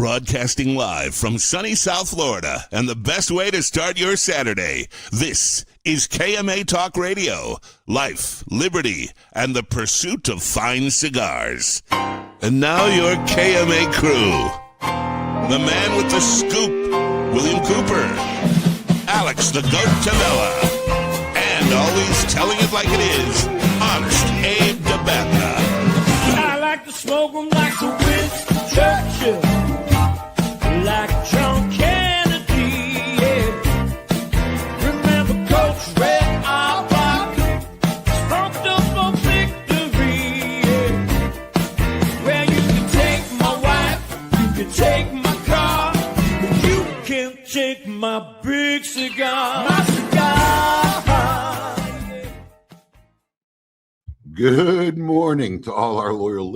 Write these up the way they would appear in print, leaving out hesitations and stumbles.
Broadcasting live from sunny South Florida, and the best way to start your Saturday. This is KMA Talk Radio. Life, liberty, and the pursuit of fine cigars. And now your KMA crew. The man with the scoop, William Cooper. Alex the Goat Tavella. And always telling it like it is, Honest Abe Dababneh. I like to smoke them like the Winston Churchill, like John Kennedy, yeah. Remember Coach Red Auerbach, smoked up for victory, yeah. Well, you can take my wife, you can take my car, but you can't take my big cigar. My cigar. Good morning to all our loyal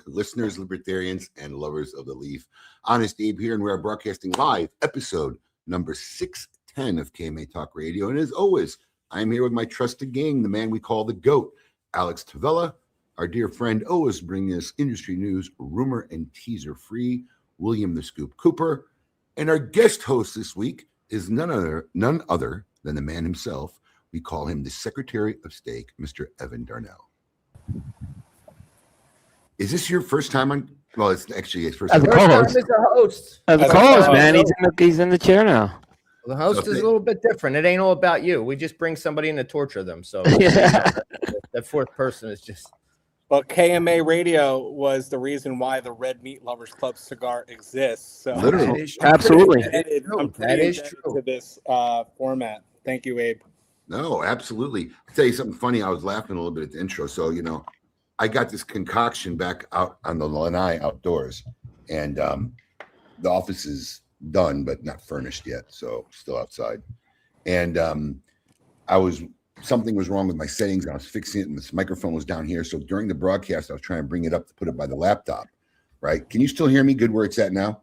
listeners, libertarians, and lovers of the leaf. Honest Abe here, and we are broadcasting live episode number 610 of KMA Talk Radio. And as always, I'm here with my trusted gang, the man we call the GOAT, Alex Tavella, our dear friend, always bringing us industry news, rumor and teaser free, William the Scoop Cooper. And our guest host this week is none other than the man himself. We call him the Secretary of State, Mr. Evan Darnell. Is this your first time on? Well, it's actually his first time. As a co-host. As a co-host, man. He's in the chair now. The host is a little bit different. It ain't all about you. We just bring somebody in to torture them. So that fourth person is just. Well, KMA Radio was the reason why the Red Meat Lovers Club cigar exists. So literally, absolutely, I'm pretty indebted to this format. Thank you, Abe. No, absolutely. I'll tell you something funny. I was laughing a little bit at the intro. So, I got this concoction back out on the lanai outdoors, and the office is done, but not furnished yet. So still outside. And something was wrong with my settings. I was fixing it, and this microphone was down here. So during the broadcast, I was trying to bring it up to put it by the laptop. Right? Can you still hear me good where it's at now?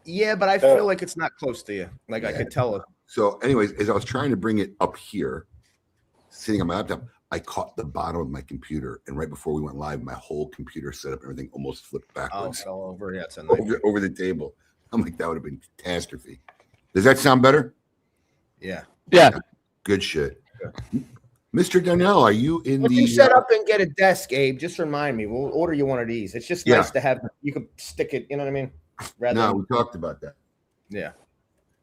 Yeah, but I feel like it's not close to you. Like I could tell it. So anyways, as I was trying to bring it up here, sitting on my laptop, I caught the bottom of my computer. And right before we went live, my whole computer setup, everything almost flipped backwards. Fell over. Yeah, it's a over the table. I'm like, that would have been catastrophe. Does that sound better? Yeah. Good shit. Yeah. Mr. Darnell, are you in if you set up and get a desk, Abe, just remind me. We'll order you one of these. It's just nice to have. You can stick it, you know what I mean? We talked about that. Yeah.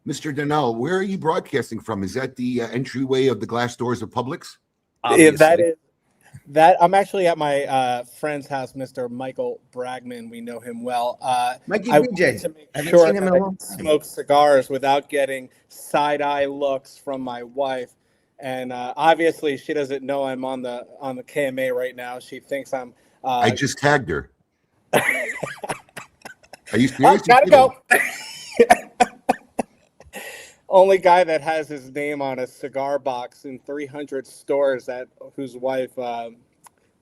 Mr. Darnell, where are you broadcasting from? Is that the entryway of the glass doors of Publix? That is that. I'm actually at my friend's house, Mr. Michael Bragman. We know him well. Mikey I BJ. wanted to make I sure seen him that in a I long could time. smoke cigars without getting side-eye looks from my wife. And obviously, she doesn't know I'm on the KMA right now. She thinks I'm. I just tagged her. Are you serious? Gotta go. Only guy that has his name on a cigar box in 300 stores whose wife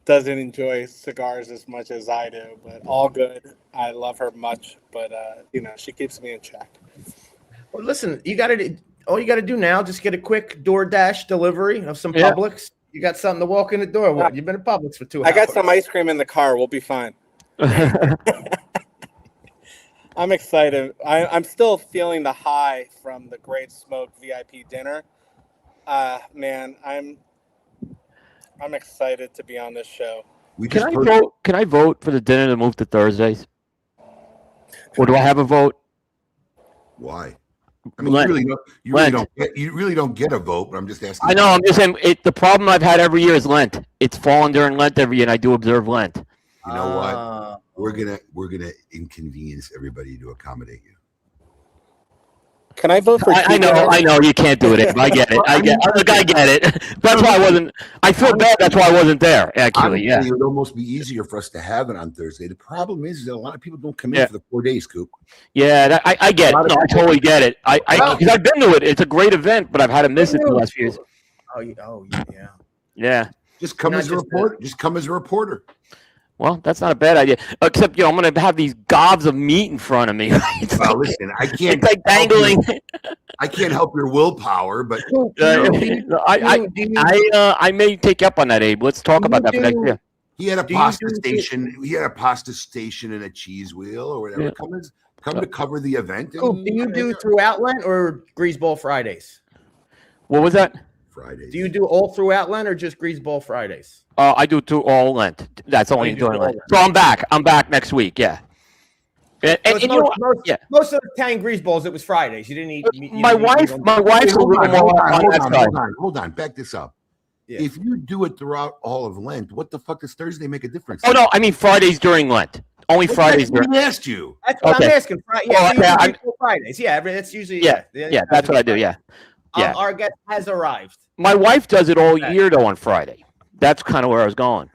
doesn't enjoy cigars as much as I do, but all good. I love her much, but she keeps me in check. Well, listen, all you got to do now, just get a quick DoorDash delivery of some Publix. You got something to walk in the door with. You've been at Publix for 2 hours. I got some ice cream in the car. We'll be fine. I'm excited. I'm still feeling the high from the Great Smoke VIP dinner. Man, I'm excited to be on this show. Can I vote for the dinner to move to Thursdays? Or do I have a vote? Why? I mean, you really don't get a vote, but I'm just asking. I know. I'm just saying. The problem I've had every year is Lent. It's fallen during Lent every year, and I do observe Lent. You know what? We're gonna inconvenience everybody to accommodate you. Can I vote for? I know you can't do it. I get it. I get it. That's why I wasn't. I feel bad. That's why I wasn't there. Actually, it would almost be easier for us to have it on Thursday. The problem is that a lot of people don't come in for the 4 days, Coop. Yeah, I get it. No, I totally get it. Because I've been to it. It's a great event, but I've had to miss it the last few years. Oh yeah. Yeah. Just come as a reporter. Just come as a reporter. Well, that's not a bad idea. Except, I'm going to have these gobs of meat in front of me. Listen, I can't. It's like dangling. I can't help your willpower, but I may take you up on that, Abe. Let's talk about that for next year. He had a pasta station. He had a pasta station and a cheese wheel or whatever. Yeah. Come to cover the event. Cool. Do you do throughout Lent or Greaseball Fridays? What was that? Fridays. Do you do all throughout Lent or just Greaseball Fridays? I do through all Lent. That's only during Lent. So I'm back. I'm back next week. Yeah. And Most of the 10 Greaseballs, it was Fridays. You didn't eat. My wife's a little more on that side. Hold on. Back this up. Yeah. If you do it throughout all of Lent, what the fuck does Thursday make a difference? Oh no, I mean Fridays during Lent. Only Fridays. I asked you. That's what I'm asking. Fridays. Yeah, that's usually. Yeah, that's what I do. Yeah. Our guest has arrived. My wife does it all year though on Friday. That's kind of where I was going.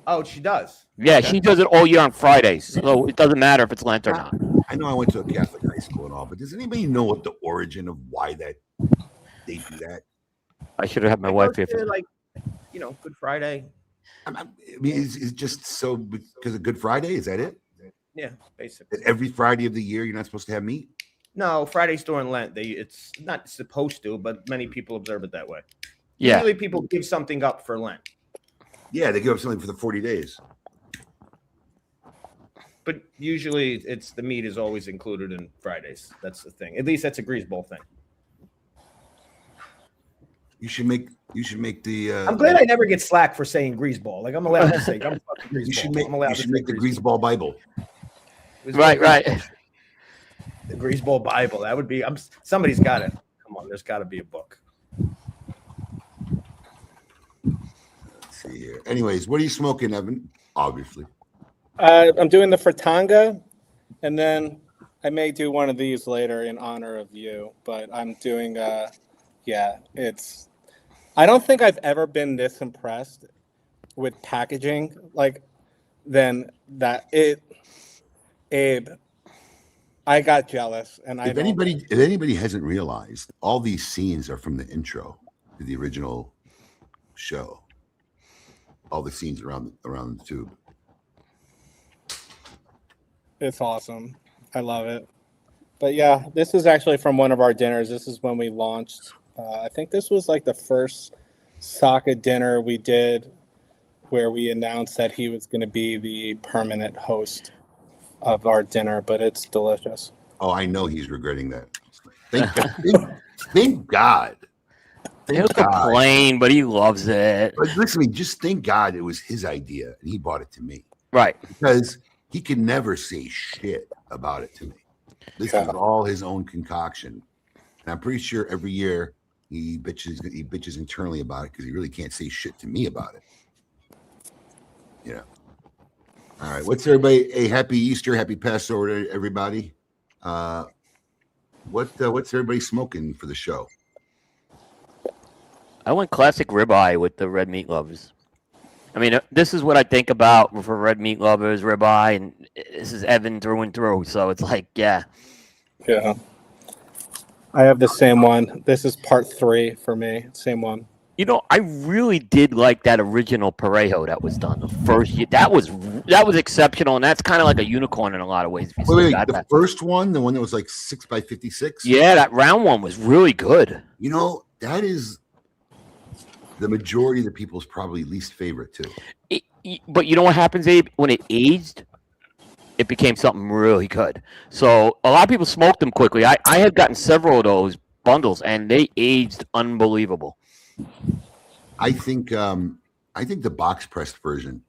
Oh, she does. Yeah, she does it all year on Fridays, so it doesn't matter if it's Lent or not. I know I went to a Catholic high school and all, but does anybody know what the origin of why that they do that? I should have had my wife here. Like, Good Friday. I mean, it's just so because of Good Friday. Is that it? Yeah, basically. Every Friday of the year, you're not supposed to have meat. No, Fridays during Lent. It's not supposed to, but many people observe it that way. Yeah. Usually, people give something up for Lent. Yeah, they give up something for the 40 days. But usually, the meat is always included in Fridays. That's the thing. At least that's a Greaseball thing. You should make the. I'm glad I never get slack for saying Greaseball. Like I'm allowed to say, I'm fucking Greaseball. You should make the Greaseball Bible. Right. The Greaseball Bible. That would be. Somebody's got it. Come on, there's got to be a book. Let's see here. Anyways, what are you smoking, Evan? Obviously. I'm doing the Fratanga, and then I may do one of these later in honor of you. But I'm doing. I don't think I've ever been this impressed with packaging than that. Abe, I got jealous, and if anybody hasn't realized, all these scenes are from the intro to the original show. All the scenes around the tube. It's awesome. I love it. But yeah, this is actually from one of our dinners. This is when we launched. I think this was like the first Saka dinner we did where we announced that he was going to be the permanent host of our dinner, but it's delicious. Oh, I know he's regretting that. Thank God. He'll complain, but he loves it. But listen to me, just thank God it was his idea and he bought it to me. Right. Because he can never say shit about it to me. This is all his own concoction. And I'm pretty sure every year he bitches internally about it because he really can't say shit to me about it. All right. What's everybody? A happy Easter, happy Passover to everybody. What's everybody smoking for the show? I went classic ribeye with the red meat lovers. I mean, this is what I think about for red meat lovers, ribeye, and this is Evan through and through. So it's like, yeah. Yeah. I have the same one. This is part 3 for me. Same one. I really did like that original Parejo that was done the first year. That was exceptional, and that's kind of like a unicorn in a lot of ways. Wait, the first one, the one that was like 6x56. Yeah, that round one was really good. That is the majority of the people's probably least favorite too. But you know what happens, Abe? When it aged, it became something really good. So a lot of people smoked them quickly. I had gotten several of those bundles, and they aged unbelievable. I think the box pressed version,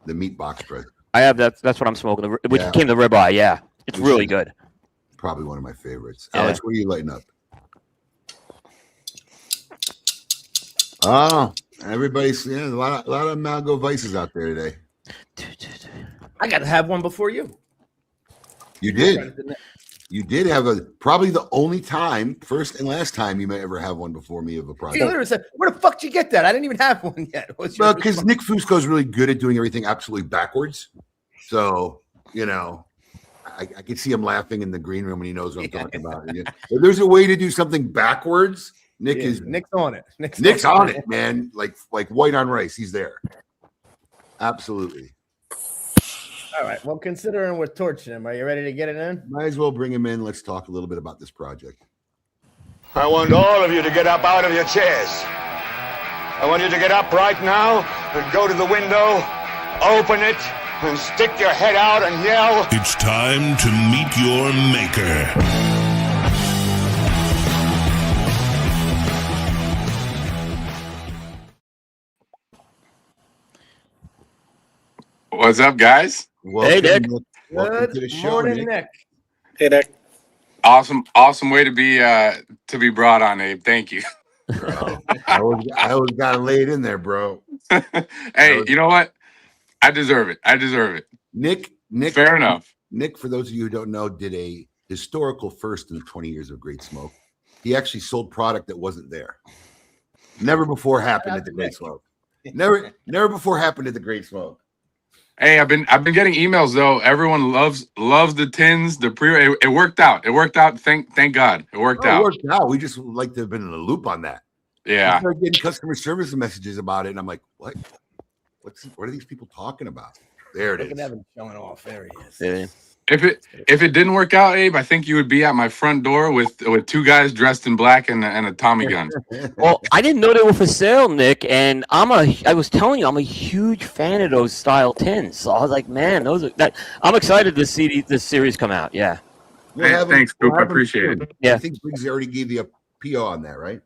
the meat box press. I have that. That's what I'm smoking. Which became the ribeye. Yeah, it's really good. Probably one of my favorites. Yeah. Alex, what are you lighting up? Oh, everybody's a lot of Mago Vices out there today. I got to have one before you. You did. You did have probably the only time, first and last time you may ever have one before me of a project. He literally said, "Where the fuck did you get that? I didn't even have one yet." Well, because Nick Fusco is really good at doing everything absolutely backwards. So, I could see him laughing in the green room when he knows what I'm talking about. If there's a way to do something backwards, Nick's on it. Nick's on it, man. Like white on rice. He's there. Absolutely. All right. Well, considering we're torching him, are you ready to get it in? Might as well bring him in. Let's talk a little bit about this project. I want all of you to get up out of your chairs. I want you to get up right now and go to the window, open it, and stick your head out and yell. It's time to meet your maker. What's up, guys? Welcome, Nick. Welcome to the show, Morning, Nick. Nick. Hey, Nick. Awesome way to be brought on, Abe. Thank you. I always got laid in there, bro. Hey, you know what? I deserve it. Nick. Fair enough. Nick, for those of you who don't know, did a historical first in 20 years of Great Smoke. He actually sold product that wasn't there. Never before happened at the Great Smoke. Never before happened at the Great Smoke. Hey, I've been getting emails though. Everyone loves the tins. The pre it worked out. Thank God it worked out. It worked out. We just like to have been in the loop on that. Yeah. I started getting customer service messages about it, and I'm like, what? What are these people talking about? There it Look at is. Evan showing off. There he is. Yeah. If it didn't work out, Abe, I think you would be at my front door with two guys dressed in black and a Tommy gun. Well, I didn't know they were for sale, Nick, and I was telling you I'm a huge fan of those style tins. So I was like, man, I'm excited to see this series come out. Yeah. Thanks, Coop. I appreciate it. Yeah. I think Briggs already gave you a PO on that, right?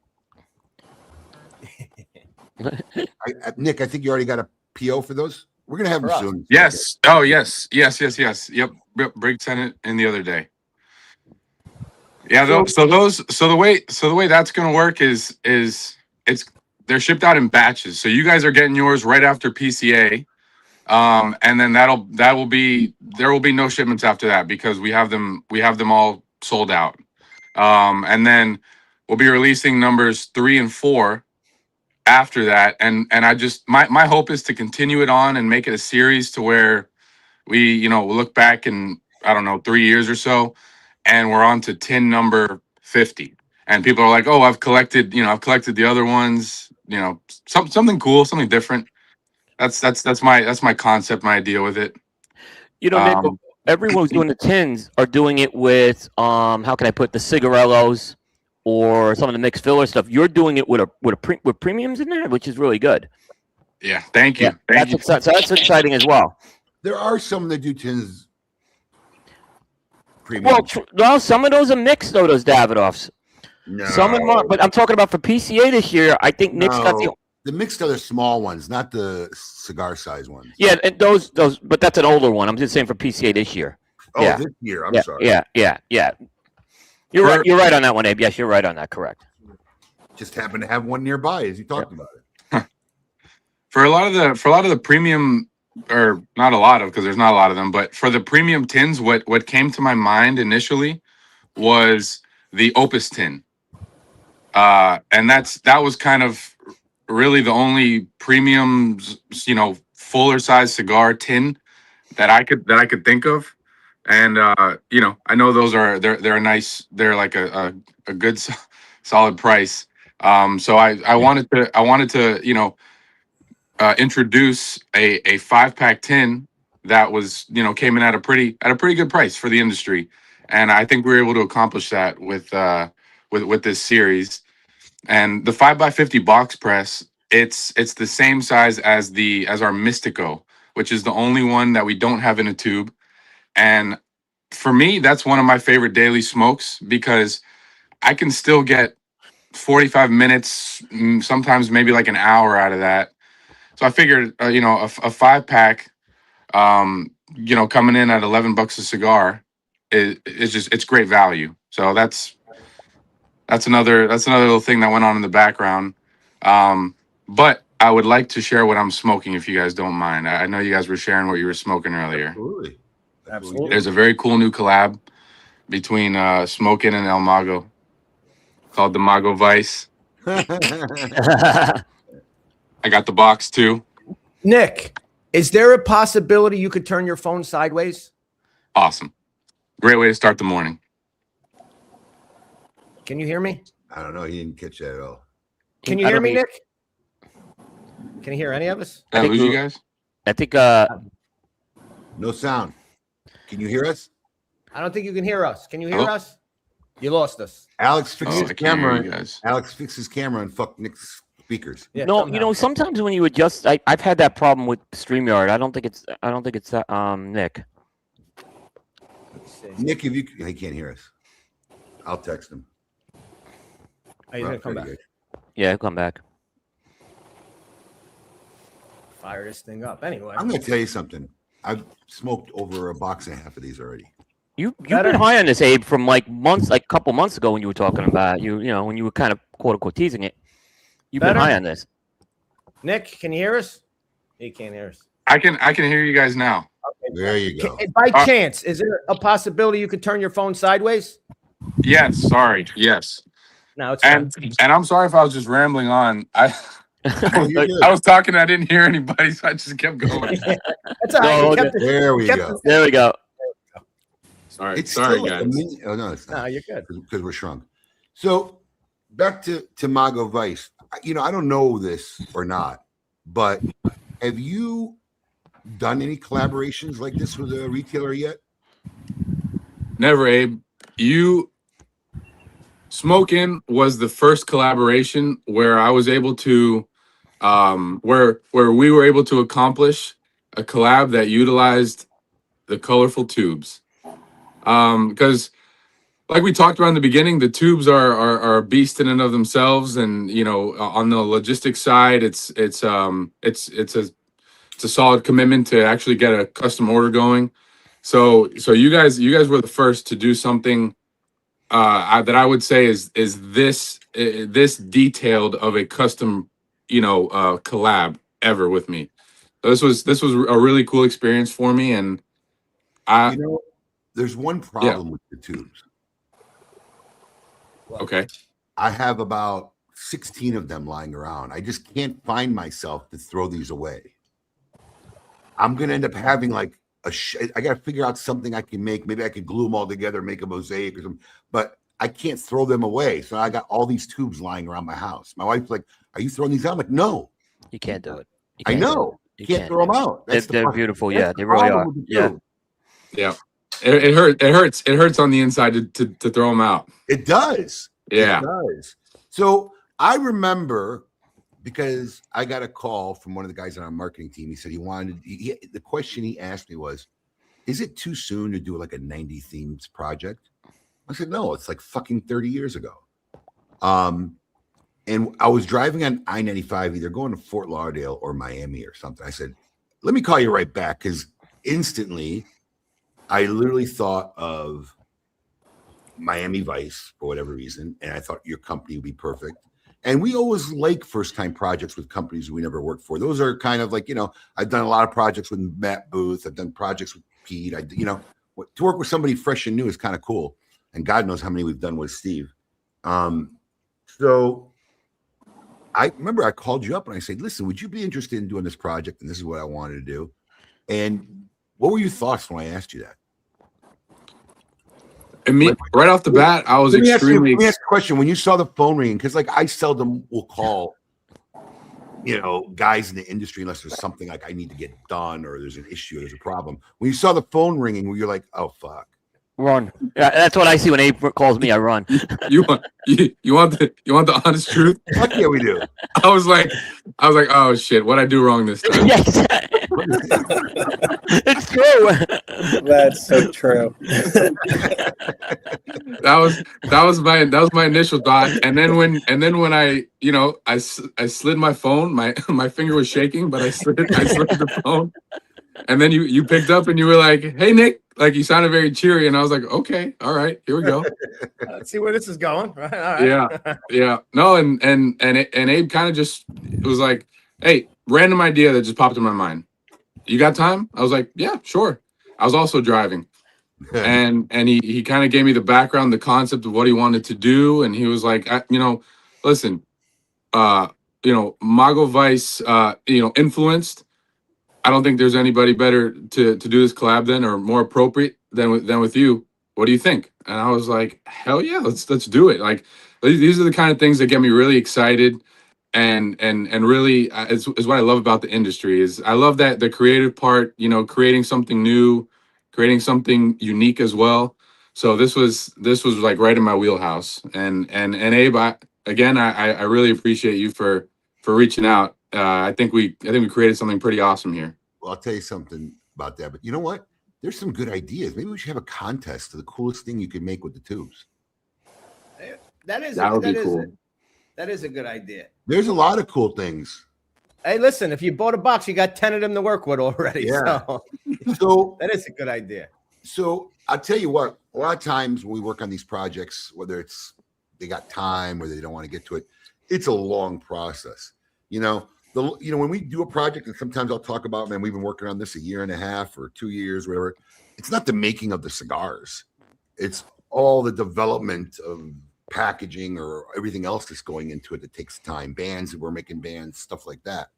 Nick, I think you already got a PO for those. We're gonna have them soon. Yes. Oh, yes. Yep. Briggs sent it in the other day. Yeah. So the way that's gonna work is they're shipped out in batches. So you guys are getting yours right after PCA, and then there will be no shipments after that because we have them all sold out, and then we'll be releasing numbers 3 and 4 after that, and I just my hope is to continue it on and make it a series to where we we'll look back in I don't know 3 years or so, and we're on to tin number 50, and people are like, oh, I've collected the other ones, something cool, something different. That's my concept, my idea with it. Nick, everyone who's doing the tins are doing it with how can I put the cigarellos or some of the mixed filler stuff. You're doing it with premiums in there, which is really good. Yeah, thank you. Yeah, that's exciting as well. There are some that do tins premium. Well, some of those are mixed though. Those Davidoffs. No. Some of them are, but I'm talking about for PCA this year. I think Nick's got the mixed are the small ones, not the cigar size ones. Yeah, and those, but that's an older one. I'm just saying for PCA this year. Oh, yeah. This year. I'm sorry. Yeah. You're right. You're right on that one, Abe. Yes, you're right on that. Correct. Just happen to have one nearby as you talked about it. For a lot of the premium, or not a lot of, because there's not a lot of them, but for the premium tins, what came to my mind initially was the Opus tin, and that was kind of really the only premium, fuller size cigar tin that I could think of. And I know those they're a nice, they're like a good solid price. So I wanted to introduce a 5-pack tin that was came in at a pretty good price for the industry, and I think we were able to accomplish that with this series. And the 5x50 box press, it's the same size as our Mystico, which is the only one that we don't have in a tube. And for me, that's one of my favorite daily smokes because I can still get 45 minutes, sometimes maybe like an hour out of that. So I figured, a 5-pack, coming in at $11 a cigar it's great value. So that's another little thing that went on in the background. But I would like to share what I'm smoking if you guys don't mind. I know you guys were sharing what you were smoking earlier. Absolutely. There's a very cool new collab between Smokin' and El Mago called the Mago Vice. I got the box too. Nick, is there a possibility you could turn your phone sideways? Awesome. Great way to start the morning. Can you hear me? I don't know. He didn't catch that at all. Can you hear me, Nick? Can you hear any of us? Did I lose you guys? I think No sound. Can you hear us? I don't think you can hear us. Can you hear us? You lost us. Alex fixed his I can't hear you camera. guys. Alex fixed his camera and fucked Nick's speakers. Yeah, No, somehow. sometimes when you adjust, I've had that problem with StreamYard. I don't think it's Nick. Let's see. Nick, if he can't hear us, I'll text him. Oh, he's gonna come back. Pretty Yeah, come back. Fire this thing up. Anyway, I'm gonna tell you something. I've smoked over a box and a half of these already. You've been high on this, Abe, from like a couple months ago when you were talking about when you were kind of quote unquote teasing it. You've been high on this. Nick, can you hear us? He can't hear us. I can hear you guys now. Okay. There you go. By chance, is there a possibility you could turn your phone sideways? Yes, sorry. Yes. No, it's And I'm sorry if I was just rambling on. I was talking, I didn't hear anybody, so I just kept going. That's all right. There we go. There we go. Sorry, It's sorry, still like guys. oh no, it's not. No, you're good. Because we're shrunk. So back to Mago Vice. I don't know this or not, but have you done any collaborations like this with a retailer yet? Never, Abe. Smokin' was the first collaboration where I was able to, where we were able to accomplish a collab that utilized the colorful tubes. Because like we talked about in the beginning, the tubes are a beast in and of themselves, and on the logistics side, it's a solid commitment to actually get a custom order going. So you guys were the first to do something that I would say is this detailed of a custom collab ever with me. So this was a really cool experience for me, and there's one problem with the tubes. Okay. I have about 16 of them lying around. I just can't find myself to throw these away. I'm gonna end up having like I gotta figure out something I can make. Maybe I could glue them all together, make a mosaic or something, but I can't throw them away. So I got all these tubes lying around my house. My wife's like, "Are you throwing these out?" I'm like, "No, You can't do it. I know. You can't throw them out. They're beautiful. Yeah, they really are. Yeah. It hurts on the inside to throw them out. It does. Yeah. It does. So I remember, because I got a call from one of the guys on our marketing team. He said the question he asked me was, "Is it too soon to do like a 90 themes project?" I said, "No, it's like fucking 30 years ago." And I was driving on I-95, either going to Fort Lauderdale or Miami or something. I said, "Let me call you right back," because instantly I literally thought of Miami Vice for whatever reason, and I thought your company would be perfect. And we always like first-time projects with companies we never worked for. Those are kind of like, I've done a lot of projects with Matt Booth. I've done projects with Pete. To work with somebody fresh and new is kind of cool. And God knows how many we've done with Steve. So I remember I called you up and I said, "Listen, would you be interested in doing this project? And this is what I wanted to do." And what were your thoughts when I asked you that? Right off the bat, I was extremely. Let me ask a question. When you saw the phone ringing, because like I seldom will call, guys in the industry unless there's something like I need to get done or there's an issue, or there's a problem. When you saw the phone ringing, were you like, "Oh fuck"? Run. Yeah, that's what I see when Abe calls me. I run. You want the honest truth? Fuck yeah, we do. I was like, "Oh shit, what I do wrong this time?" Yes. It's true. That's so true. That was my initial thought, and then when I slid my phone, my finger was shaking, but I slid the phone, and then you picked up and you were like, "Hey Nick," like you sounded very cheery, and I was like, "Okay, all right, here we go." Let's see where this is going. Right. All right. Yeah. No, and Abe kind of just was like, "Hey, random idea that just popped in my mind. You got time?" I was like, "Yeah, sure." I was also driving. And he kind of gave me the background, the concept of what he wanted to do, and he was like, "Listen, Mago Vice, influenced. I don't think there's anybody better to do this collab than, or more appropriate than with you. What do you think?" And I was like, "Hell yeah, let's do it." Like these are the kind of things that get me really excited, and really is what I love about the industry. Is I love that the creative part, creating something new, creating something unique as well. So this was like right in my wheelhouse. And Abe, I really appreciate you for reaching out. I think we created something pretty awesome here. Well, I'll tell you something about that. But you know what? There's some good ideas. Maybe we should have a contest to the coolest thing you could make with the tubes. That is a good idea. There's a lot of cool things. Hey, listen, if you bought a box, you got 10 of them to work with already. Yeah. So that is a good idea. So I'll tell you what, a lot of times when we work on these projects, whether it's they got time or they don't want to get to it, it's a long process. When we do a project, and sometimes I'll talk about, man, we've been working on this a year and a half or 2 years, whatever. It's not the making of the cigars. It's all the development of packaging or everything else that's going into it that takes time. Bands, we're making bands, stuff like that.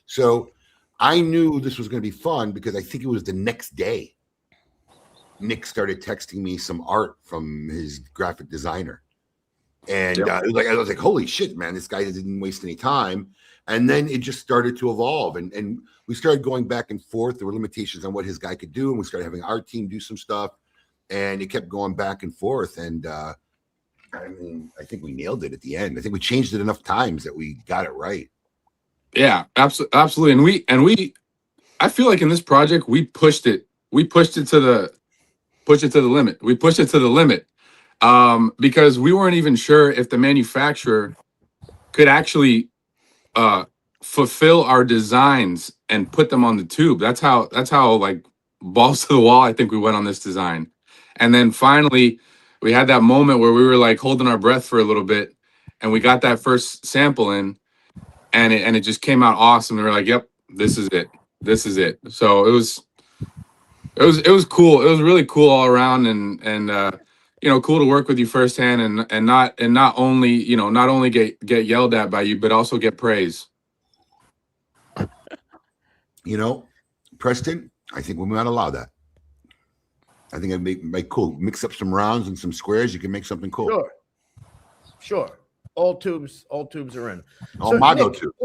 So I knew this was going to be fun because I think it was the next day Nick started texting me some art from his graphic designer. And it was I was like, holy shit, man, this guy didn't waste any time. And then it just started to evolve. And we started going back and forth. There were limitations on what his guy could do. And we started having our team do some stuff. And it kept going back and forth. And I think we nailed it at the end. I think we changed it enough times that we got it right. Yeah, absolutely. And we I feel like in this project we pushed it to the limit. We pushed it to the limit. Because we weren't even sure if the manufacturer could actually fulfill our designs and put them on the tube. That's how like balls to the wall I think we went on this design. And then finally we had that moment where we were like holding our breath for a little bit, and we got that first sample in, and it just came out awesome. And we were like, yep, this is it. So it was cool. It was really cool all around, and cool to work with you firsthand, and not only get yelled at by you, but also get praise. Preston, I think we might allow that. I think it'd make cool. Mix up some rounds and some squares. You can make something cool. Sure. All tubes are in. All Mago tubes.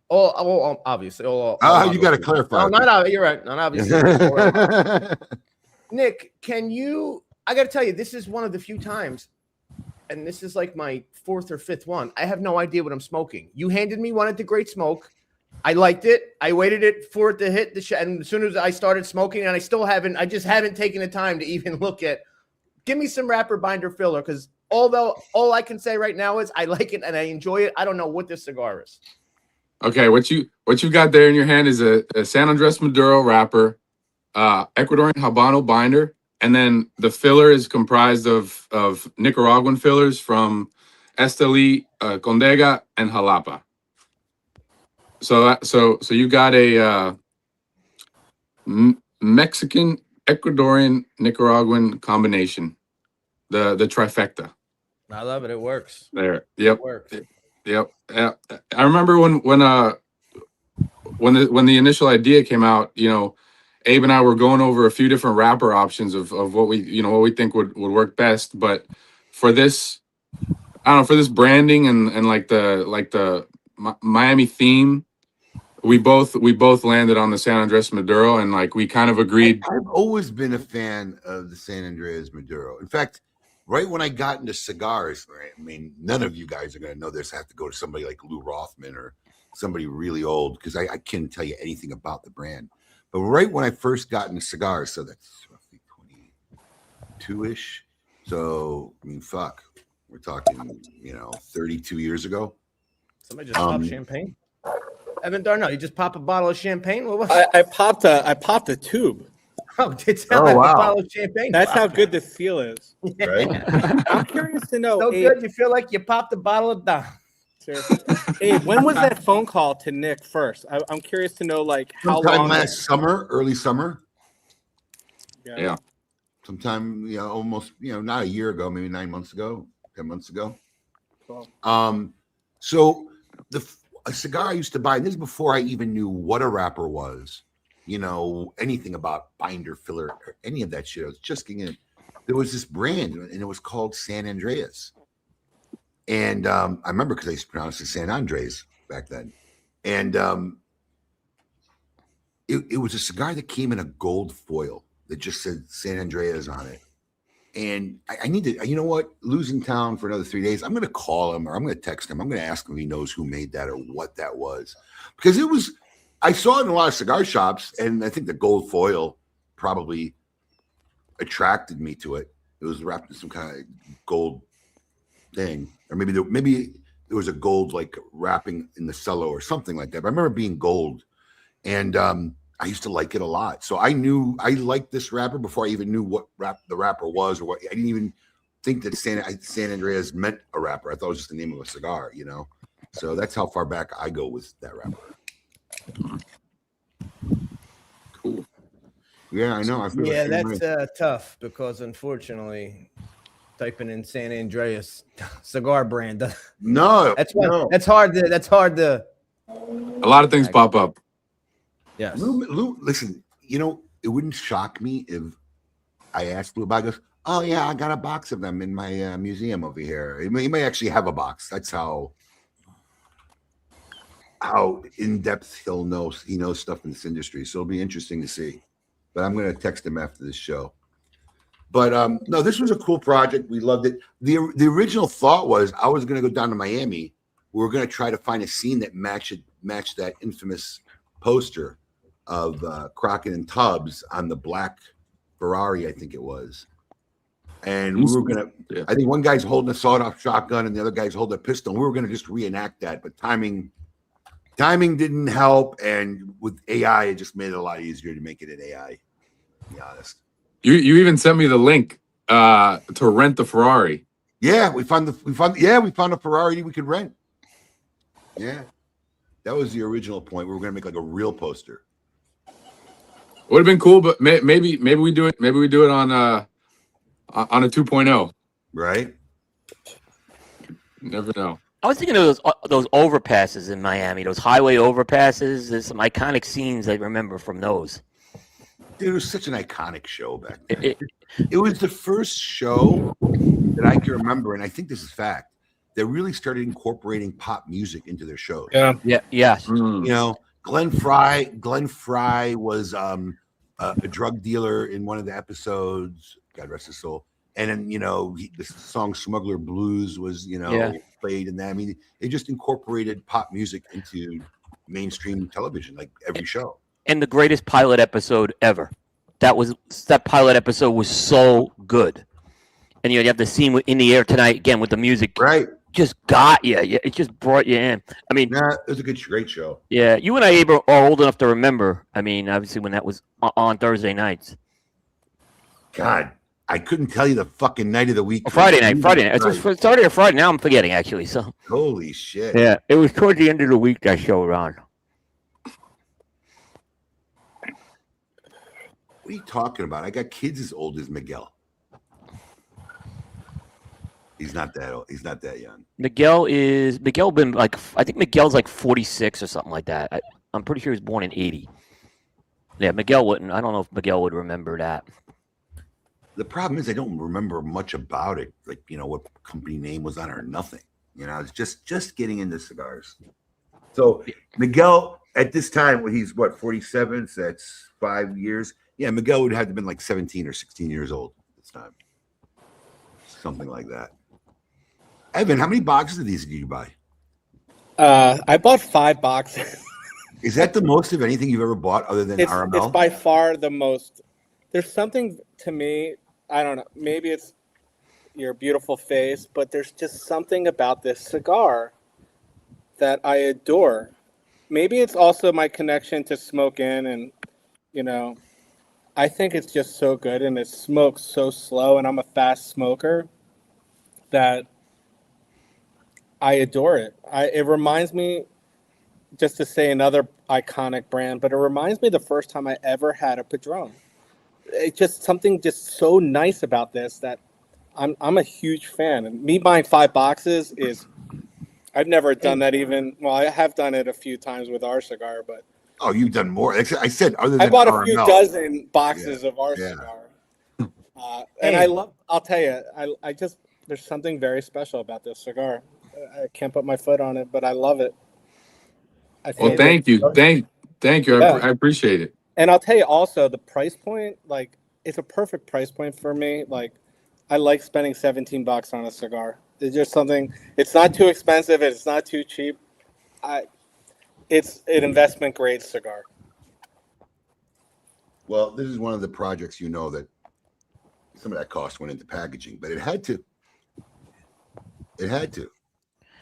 All obviously. All you got to clarify. No, you're right. Not obviously. Nick, I got to tell you, this is one of the few times, and this is like my fourth or fifth one. I have no idea what I'm smoking. You handed me one at the Great Smoke. I liked it. I waited for it to hit the and as soon as I started smoking, and I just haven't taken the time to even look at. Give me some wrapper binder filler, because although all I can say right now is I like it and I enjoy it, I don't know what this cigar is. Okay, what you got there in your hand is a San Andres Maduro wrapper, Ecuadorian Habano binder, and then the filler is comprised of Nicaraguan fillers from Esteli, Condega, and Jalapa. So you got a Mexican, Ecuadorian, Nicaraguan combination, the trifecta. I love it. It works. There. Yep. It works. Yep. I remember when the initial idea came out, Abe and I were going over a few different wrapper options of what we think would work best. But for this, I don't know, for this branding and like the Miami theme, we both landed on the San Andres Maduro, and like we kind of agreed. I've always been a fan of the San Andres Maduro. In fact, right when I got into cigars, I mean, none of you guys are going to know this. I have to go to somebody like Lou Rothman or somebody really old, because I can't tell you anything about the brand. But right when I first got into cigars, so that's roughly 22-ish. So, I mean, fuck, we're talking, 32 years ago. Somebody just popped champagne. Evan Darnell, you just pop a bottle of champagne? What was I popped a tube. Oh, it sounded like a bottle of champagne. That's how good the feel is. Right? I'm curious to know. So good, you feel like you popped a bottle of Don. Hey, when was that phone call to Nick first? I'm curious to know, like, how long. Last summer, early summer. Yeah. Sometime, almost, not a year ago, maybe 9 months ago, 10 months ago. Cool. So a cigar I used to buy, and this is before I even knew what a wrapper was, anything about binder, filler, or any of that shit. I was just getting it. There was this brand, and it was called San Andreas. And I remember because I used to pronounce it San Andres back then. And it was a cigar that came in a gold foil that just said San Andreas on it. And I need to, you know what, losing town for another 3 days. I'm going to call him or I'm going to text him. I'm going to ask him if he knows who made that or what that was. Because I saw it in a lot of cigar shops, and I think the gold foil probably attracted me to it. It was wrapped in some kind of gold thing. Or maybe there was a gold like wrapping in the cello or something like that. But I remember being gold. And I used to like it a lot. So I knew I liked this wrapper before I even knew what the wrapper was, or what. I didn't even think that San Andreas meant a wrapper. I thought it was just the name of a cigar, you know. So that's how far back I go with that wrapper. Cool. Yeah, I know. I feel Yeah, like that's tough because unfortunately, typing in San Andreas cigar brand. no, That's why no. that's hard to. A lot of things pop up. Yes. Lou, listen, you know, it wouldn't shock me if I asked Lou about it. He goes, oh, yeah, I got a box of them in my museum over here. He may actually have a box. That's how in-depth he knows stuff in this industry. So it'll be interesting to see. But I'm going to text him after this show. But no, this was a cool project. We loved it. The original thought was I was going to go down to Miami. We were going to try to find a scene that matched that infamous poster of Crockett and Tubbs on the black Ferrari, I think it was. And we were going to, I think one guy's holding a sawed-off shotgun and the other guy's holding a pistol. We were going to just reenact that, but timing didn't help. And with AI, it just made it a lot easier to make it an AI, to be honest. You even sent me the link to rent the Ferrari. Yeah, we found a Ferrari we could rent. Yeah. That was the original point. We were going to make like a real poster. Would have been cool, but maybe we do it. Maybe we do it on a 2.0. Right. Never know. I was thinking of those overpasses in Miami, those highway overpasses. There's some iconic scenes I remember from those. Dude, it was such an iconic show back then. It was the first show that I can remember, and I think this is fact, that really started incorporating pop music into their shows. Yeah. Yes. You know, Glenn Fry was a drug dealer in one of the episodes. God rest his soul. And then, you know, the song Smuggler Blues was, played in that. I mean, it just incorporated pop music into mainstream television, like every show. And the greatest pilot episode ever. That pilot episode was so good. And you have the scene in the air tonight again with the music. Right. Just got you. It just brought you in. I mean, it was a great show. Yeah, you and I are old enough to remember. I mean, obviously when that was on Thursday nights. God, I couldn't tell you the fucking night of the week. Friday night. It was Saturday or Friday. Now I'm forgetting actually. So. Holy shit. Yeah, it was towards the end of the week that show on. What are you talking about? I got kids as old as Miguel. He's not that old. He's not that young. Miguel been like, I think Miguel's like 46 or something like that. I'm pretty sure he was born in 80. Yeah, Miguel wouldn't. I don't know if Miguel would remember that. The problem is I don't remember much about it. Like, you know, what company name was on it or nothing. You know, it's just getting into cigars. So Miguel at this time, when he's 47, so that's 5 years. Yeah, Miguel would have to have been like 17 or 16 years old at this time. Something like that. Evan, how many boxes of these did you buy? I bought 5 boxes. Is that the most of anything you've ever bought other than RML? It's by far the most. There's something to me, I don't know, maybe it's your beautiful face, but there's just something about this cigar that I adore. Maybe it's also my connection to Smoke Inn, and, you know, I think it's just so good, and it smokes so slow, and I'm a fast smoker that I adore it. It reminds me, just to say another iconic brand, but it reminds me the first time I ever had a Padron. It's just something just so nice about this that I'm a huge fan. And me buying 5 boxes is, I've never done that even. Well, I have done it a few times with our cigar, but. Oh, you've done more. I said other than I bought a RML. few dozen boxes of our cigar. And I'll tell you, I just, there's something very special about this cigar. I can't put my foot on it, but I love it. Well, thank you. Thank you. I appreciate it. And I'll tell you also, the price point, like, it's a perfect price point for me. Like, I like spending $17 on a cigar. It's just something. It's not too expensive. It's not too cheap. It's an investment grade cigar. Well, this is one of the projects that some of that cost went into packaging, but it had to. It had to.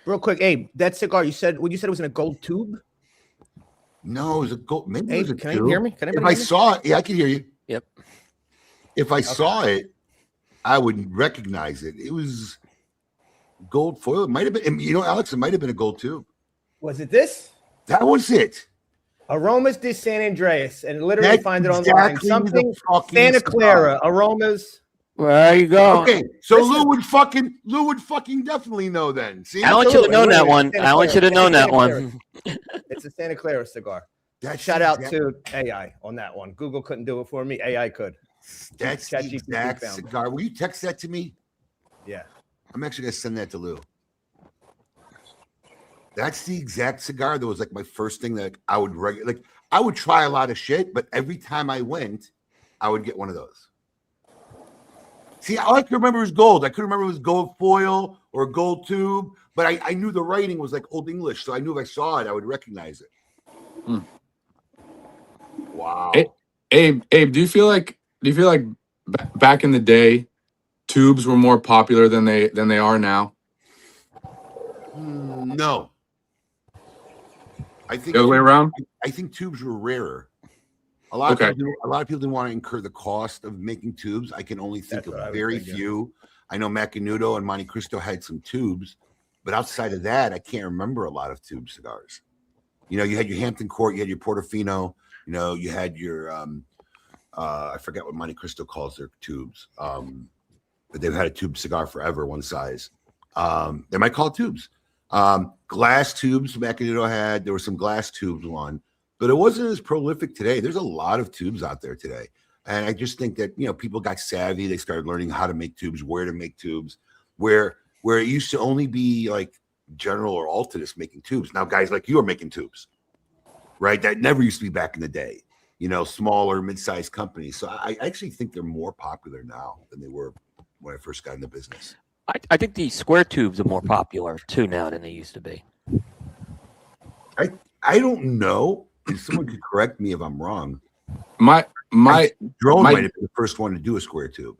Real quick, Abe, that cigar you said it was in a gold tube? No, it was a gold. Maybe Abe, it was a can tube. you hear me? Can If anybody I hear me? saw it, yeah, I can hear you. Yep. If I saw it, I would recognize it. It was gold foil. It might have been, Alex, it might have been a gold tube. Was it this? That was it. Aromas de San Andreas, and literally That's find it online. exactly Something the fucking Santa cigar. Clara aromas. There you go. Okay, so Lou would fucking definitely know then. See, Alan should have known that one. Alan should have known that one. It's a Santa Clara cigar. That's Shout out to AI on that one. Google couldn't do it for me. AI could. That's the ChatGPT exact found it. cigar. Will you text that to me? Yeah. I'm actually gonna send that to Lou. That's the exact cigar that was like my first thing that I would I would try a lot of shit, but every time I went, I would get one of those. See, all I could remember was gold. I couldn't remember if it was gold foil or gold tube, but I knew the writing was like Old English, so I knew if I saw it, I would recognize it. Wow. Abe, do you feel like back in the day, tubes were more popular than they are now? No. I think The other way around? I think tubes were rarer. A lot of people didn't want to incur the cost of making tubes. I can only think of very few. I know Macanudo and Monte Cristo had some tubes, but outside of that, I can't remember a lot of tube cigars. You had your Hampton Court, you had your Portofino, you had your I forget what Monte Cristo calls their tubes. But they've had a tube cigar forever, one size. They might call it tubes. Glass tubes Macanudo had. There were some glass tubes one, but it wasn't as prolific today. There's a lot of tubes out there today. And I just think that, people got savvy. They started learning how to make tubes, where to make tubes, where it used to only be like General or Altadis making tubes. Now guys like you are making tubes, right? That never used to be back in the day, smaller, mid-sized companies. So I actually think they're more popular now than they were when I first got into business. I think the square tubes are more popular too now than they used to be. I don't know. If someone could correct me if I'm wrong. My drone might have been the first one to do a square tube.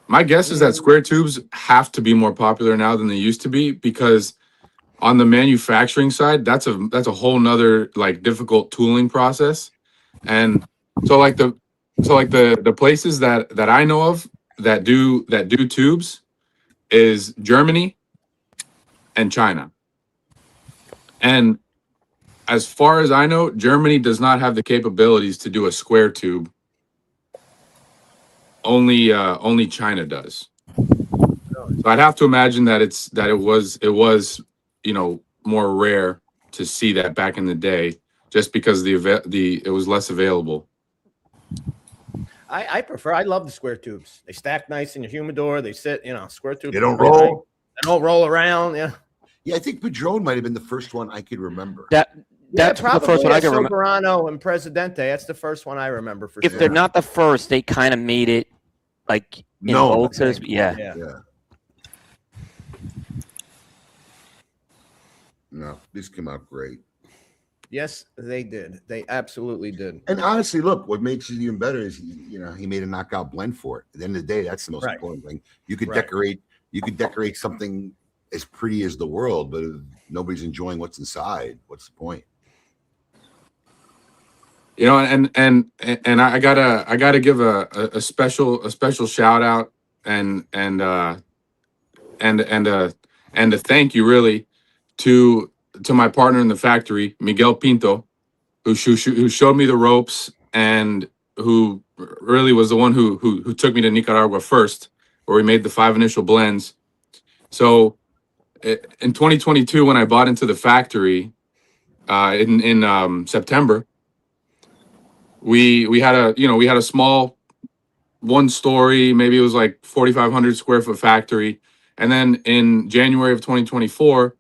My guess is that square tubes have to be more popular now than they used to be, because on the manufacturing side, that's a whole nother like difficult tooling process. And so the places that I know of that do tubes is Germany and China. And as far as I know, Germany does not have the capabilities to do a square tube. Only China does. So I'd have to imagine that it was more rare to see that back in the day, just because it was less available. I love the square tubes. They stack nice in your humidor. They sit, square tubes. They don't roll. They don't roll around. Yeah. Yeah, I think Padron might have been the first one I could remember. That's the first one I can remember. Soberano and Presidente. That's the first one I remember for sure. If they're not the first, they kind of made it like vogue, so to speak. Yeah. No, these came out great. Yes, they did. They absolutely did. And honestly, look, what makes it even better is he made a knockout blend for it. At the end of the day, that's the most important thing. You could decorate something as pretty as the world, but if nobody's enjoying what's inside, what's the point? And I gotta give a special shout out and a thank you really to my partner in the factory, Miguel Pinto, who showed me the ropes and who really was the one who took me to Nicaragua first, where we made the 5 initial blends. So in 2022, when I bought into the factory in September, we had a small 1-story, maybe it was like 4,500 square foot factory, and then in January of 2024,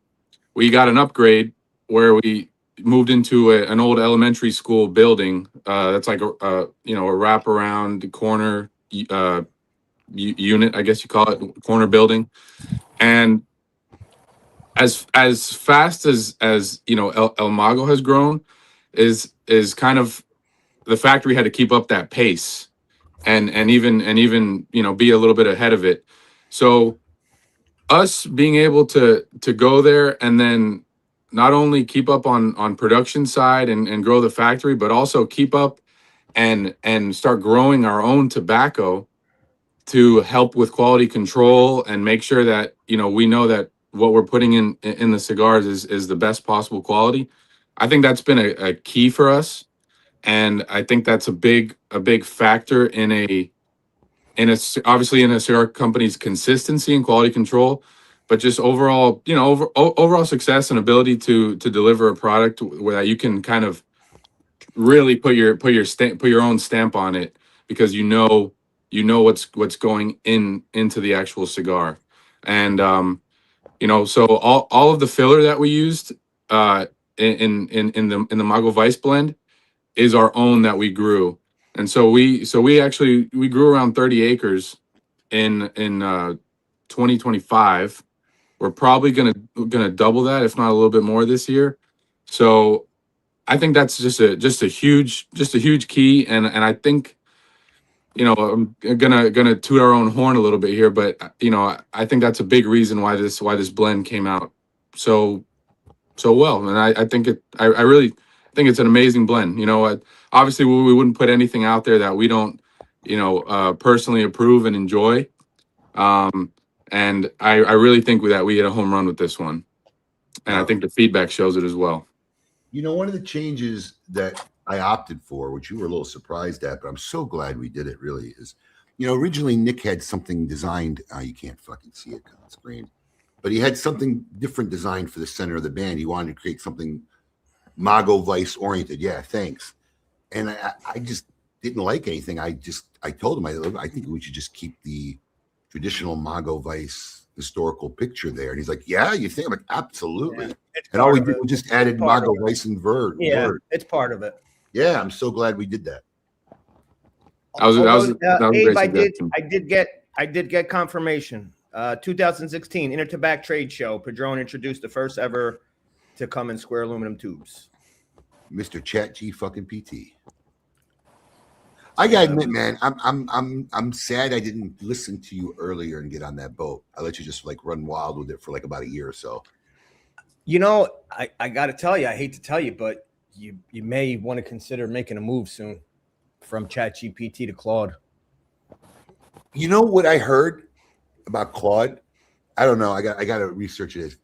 we got an upgrade where we moved into an old elementary school building that's like a wraparound corner unit, I guess you call it, corner building. And as fast as El Mago has grown, is kind of the factory had to keep up that pace and even be a little bit ahead of it. So us being able to go there and then not only keep up on production side and grow the factory, but also keep up and start growing our own tobacco to help with quality control and make sure that we know that what we're putting in the cigars is the best possible quality. I think that's been a key for us, and I think that's a big factor in obviously in a cigar company's consistency and quality control, but just overall overall success and ability to deliver a product where you can kind of really put your own stamp on it, because what's going into the actual cigar. And so all of the filler that we used in the Mago Vice blend is our own that we grew. And so we grew around 30 acres in 2025. We're probably gonna double that, if not a little bit more, this year. So I think that's just a huge key. And I think, I'm gonna toot our own horn a little bit here, but I think that's a big reason why this blend came out so well. And I think I really think it's an amazing blend. Obviously we wouldn't put anything out there that we don't personally approve and enjoy. And I really think that we hit a home run with this one, and I think the feedback shows it as well. One of the changes that I opted for, which you were a little surprised at, but I'm so glad we did it, really, is, originally Nick had something designed. You can't fucking see it on the screen, but he had something different designed for the center of the band. He wanted to create something Mago Vice oriented. Yeah, thanks. And I just didn't like anything. I told him, I think we should just keep the traditional Mago Vice historical picture there. And he's like, yeah, you think? I'm like, absolutely. Yeah, and all we did was just added Mago Vice and Verd. Yeah, it's part of it. Yeah, I'm so glad we did that. Abe, I did get confirmation. 2016 Intertobacco Trade Show. Padron introduced the first ever to come in square aluminum tubes. Mr. Chat G fucking PT. I gotta admit, man, I'm sad I didn't listen to you earlier and get on that boat. I let you just run wild with it for about a year or so. I gotta tell you, I hate to tell you, but you may want to consider making a move soon from ChatGPT to Claude. You know what I heard about Claude? I don't know. I got to research it.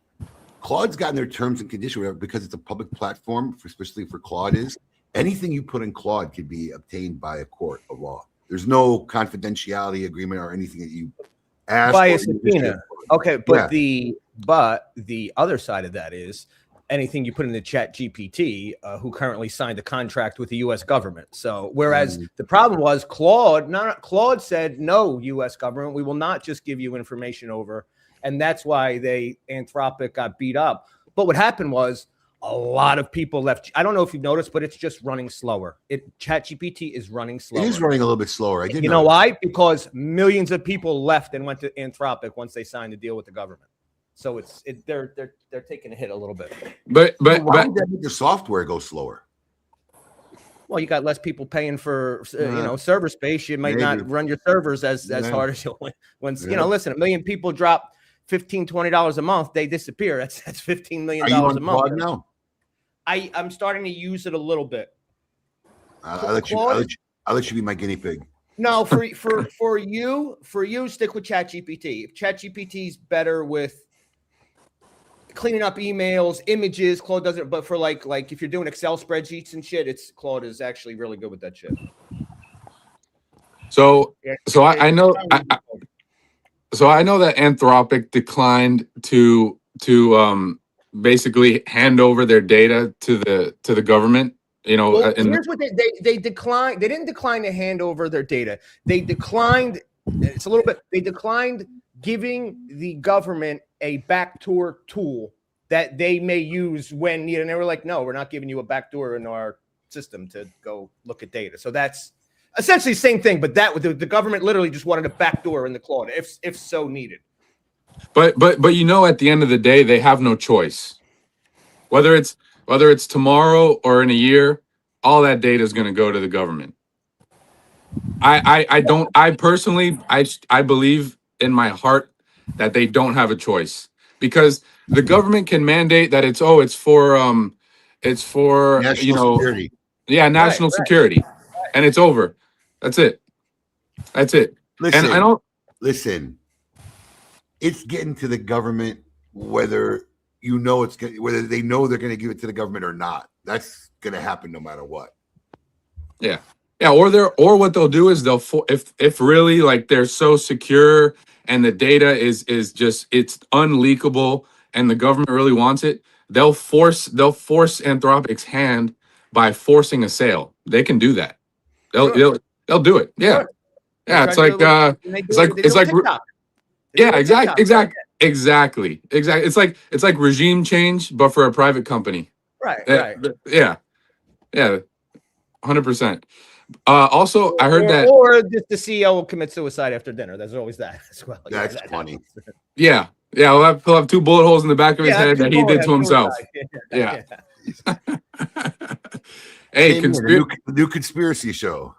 Claude's gotten their terms and conditions because it's a public platform, especially for Claude is. Anything you put in Claude can be obtained by a court of law. There's no confidentiality agreement or anything that you ask by a subpoena. Okay, but the other side of that is anything you put in the Chat GPT, who currently signed a contract with the U.S. government. So whereas the problem was Claude said, no, U.S. government, we will not just give you information over. And that's why Anthropic got beat up. But what happened was a lot of people left. I don't know if you've noticed, but it's just running slower. ChatGPT is running slower. It is running a little bit slower. You know why? Because millions of people left and went to Anthropic once they signed a deal with the government. So they're taking a hit a little bit. But why would that make the software go slower? Well, you got less people paying for server space. You might not run your servers as hard as you want. Listen, 1 million people drop $15-$20 a month, they disappear. That's $15 million a month. Now? I'm starting to use it a little bit. I'll let you be my guinea pig. No, for you, stick with ChatGPT. If ChatGPT's better with cleaning up emails, images, Claude doesn't. But for like if you're doing Excel spreadsheets and shit, Claude is actually really good with that shit. So I know. So I know that Anthropic declined to basically hand over their data to the government. Here's what they declined. They didn't decline to hand over their data. They declined. It's a little bit. They declined giving the government a backdoor tool that they may use when needed. And they were like, "No, we're not giving you a backdoor in our system to go look at data." So that's Essentially, same thing, but that the government literally just wanted a backdoor in the clause, if so needed. But at the end of the day, they have no choice. Whether it's tomorrow or in a year, all that data is going to go to the government. I personally believe in my heart that they don't have a choice, because the government can mandate that it's for National security. Yeah, national security, and it's over. That's it. Listen, And I don't listen. It's getting to the government whether whether they know they're going to give it to the government or not. That's going to happen no matter what. Yeah. Yeah, or what they'll do is if really like they're so secure and the data is just it's unleakable and the government really wants it, they'll force Anthropic's hand by forcing a sale. They can do that. They'll do it. Yeah. Sure. Yeah, it's like exactly. It's like regime change but for a private company. Right. Yeah. 100%. Also, I heard that. Or just the CEO will commit suicide after dinner. There's always that as well. That's funny. Yeah. He'll have 2 bullet holes in the back of his head that he did to himself. Yeah. Hey, the new conspiracy show.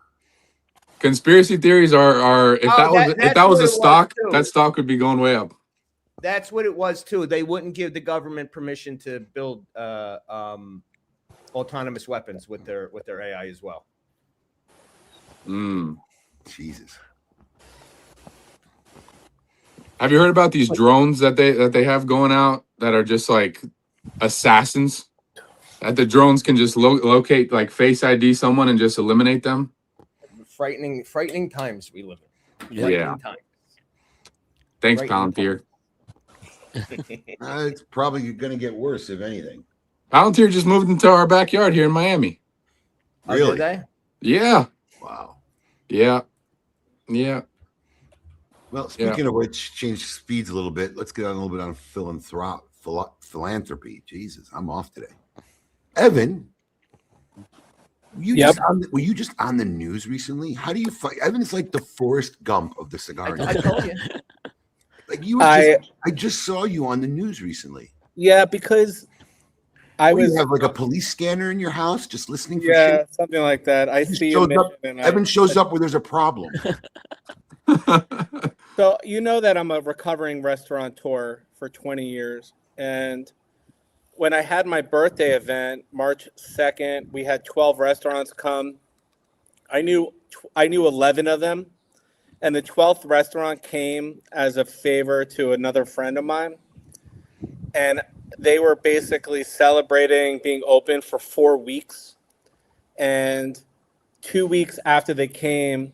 Conspiracy theories are if that was a stock, that stock would be going way up. That's what it was too. They wouldn't give the government permission to build autonomous weapons with their AI as well. Jesus. Have you heard about these drones that they have going out that are just like assassins? That the drones can just locate, like Face ID someone and just eliminate them? Frightening times we live in. Yeah. Times. Thanks, Palantir. It's probably going to get worse, if anything. Palantir just moved into our backyard here in Miami. Really? Did they? Yeah. Wow. Yeah. Well, speaking of which, change speeds a little bit. Let's get on a little bit on philanthropy. Jesus, I'm off today. Evan, were you just on the news recently? How do you fight? Evan's like the Forrest Gump of the cigar industry. I told you. Like I just saw you on the news recently. Yeah, because you have like a police scanner in your house, just listening for shit? Something like that. Evan shows up where there's a problem. So you know that I'm a recovering restaurateur for 20 years, and when I had my birthday event, March 2nd, we had 12 restaurants come. I knew 11 of them, and the 12th restaurant came as a favor to another friend of mine, and they were basically celebrating being open for 4 weeks, and 2 weeks after they came,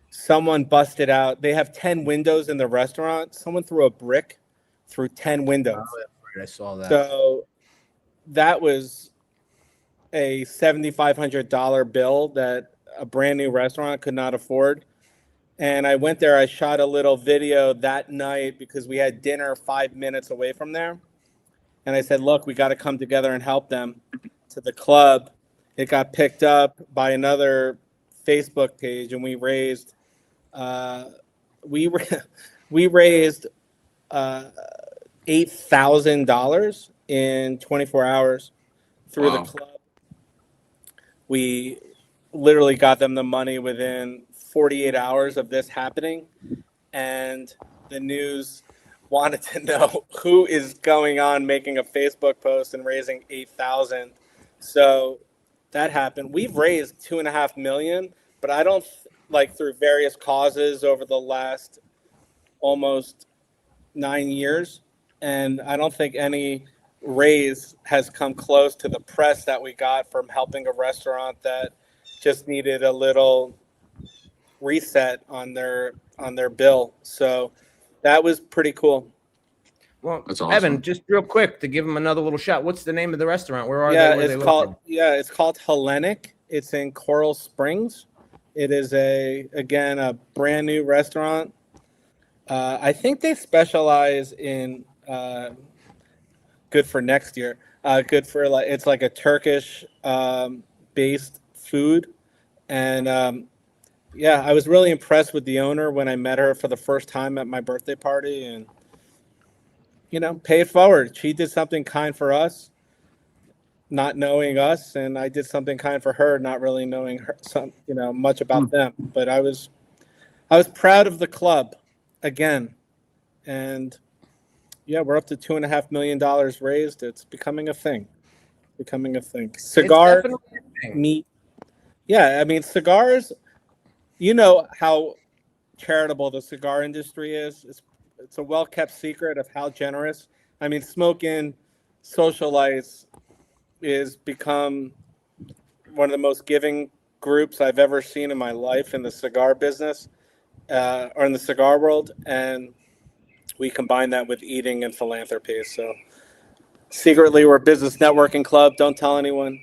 someone busted out. They have 10 windows in the restaurant. Someone threw a brick through 10 windows. Oh, I saw that. So that was a $7,500 bill that a brand new restaurant could not afford. And I went there. I shot a little video that night because we had dinner 5 minutes away from there. And I said, look, we got to come together and help them. To the club, it got picked up by another Facebook page, and we raised $8,000 in 24 hours through the club. We literally got them the money within 48 hours of this happening, and the news wanted to know who is going on making a Facebook post and raising $8,000. So that happened. We've raised $2.5 million, but I don't through various causes over the last almost 9 years. And I don't think any raise has come close to the press that we got from helping a restaurant that just needed a little reset on their bill. So that was pretty cool. Well, that's awesome. Evan, just real quick to give them another little shot. What's the name of the restaurant? Where are they? It's called Hellenic. It's in Coral Springs. It is a brand new restaurant. I think they specialize in good for next year. It's like a Turkish based food, and yeah, I was really impressed with the owner when I met her for the first time at my birthday party, and pay it forward. She did something kind for us, not knowing us, and I did something kind for her, not really knowing her, much about them. But I was proud of the club again, and yeah, we're up to $2.5 million raised. It's becoming a thing. Cigar meat. Yeah, I mean, cigars. You know how charitable the cigar industry is. It's a well-kept secret of how generous. I mean, smoking socialites is become one of the most giving groups I've ever seen in my life in the cigar business, or in the cigar world, and we combine that with eating and philanthropy. So secretly, we're a business networking club. Don't tell anyone,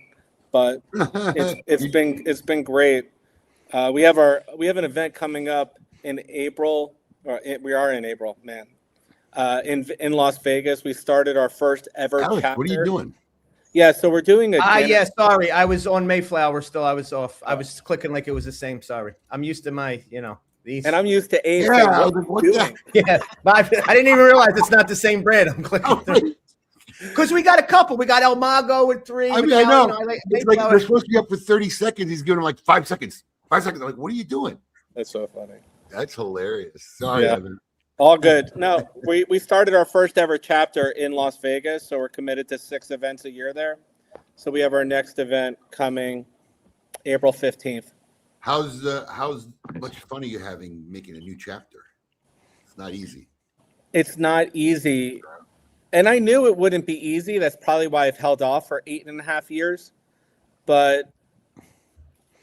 but it's been great. We have an event coming up in April. We are in April, man. In Las Vegas, we started our first ever Alex, chapter. what are you doing? Yeah, so we're doing a. Yeah, sorry, I was on Mayflower still. I was off. I was clicking like it was the same. Sorry, I'm used to my, these. And I'm used to Abe. Yeah, Yeah, but I didn't even realize it's not the same brand. I'm clicking because we got a couple. We got El Mago with 3. I mean, I know. It's like they're supposed to be up for 30 seconds. He's giving them like 5 seconds. 5 seconds. I'm like, what are you doing? That's so funny. That's hilarious. Sorry, Evan. All good. No, we started our first ever chapter in Las Vegas, so we're committed to 6 events a year there. So we have our next event coming April 15th. How much fun are you having making a new chapter? It's not easy. It's not easy. And I knew it wouldn't be easy. That's probably why I've held off for 8.5 years. But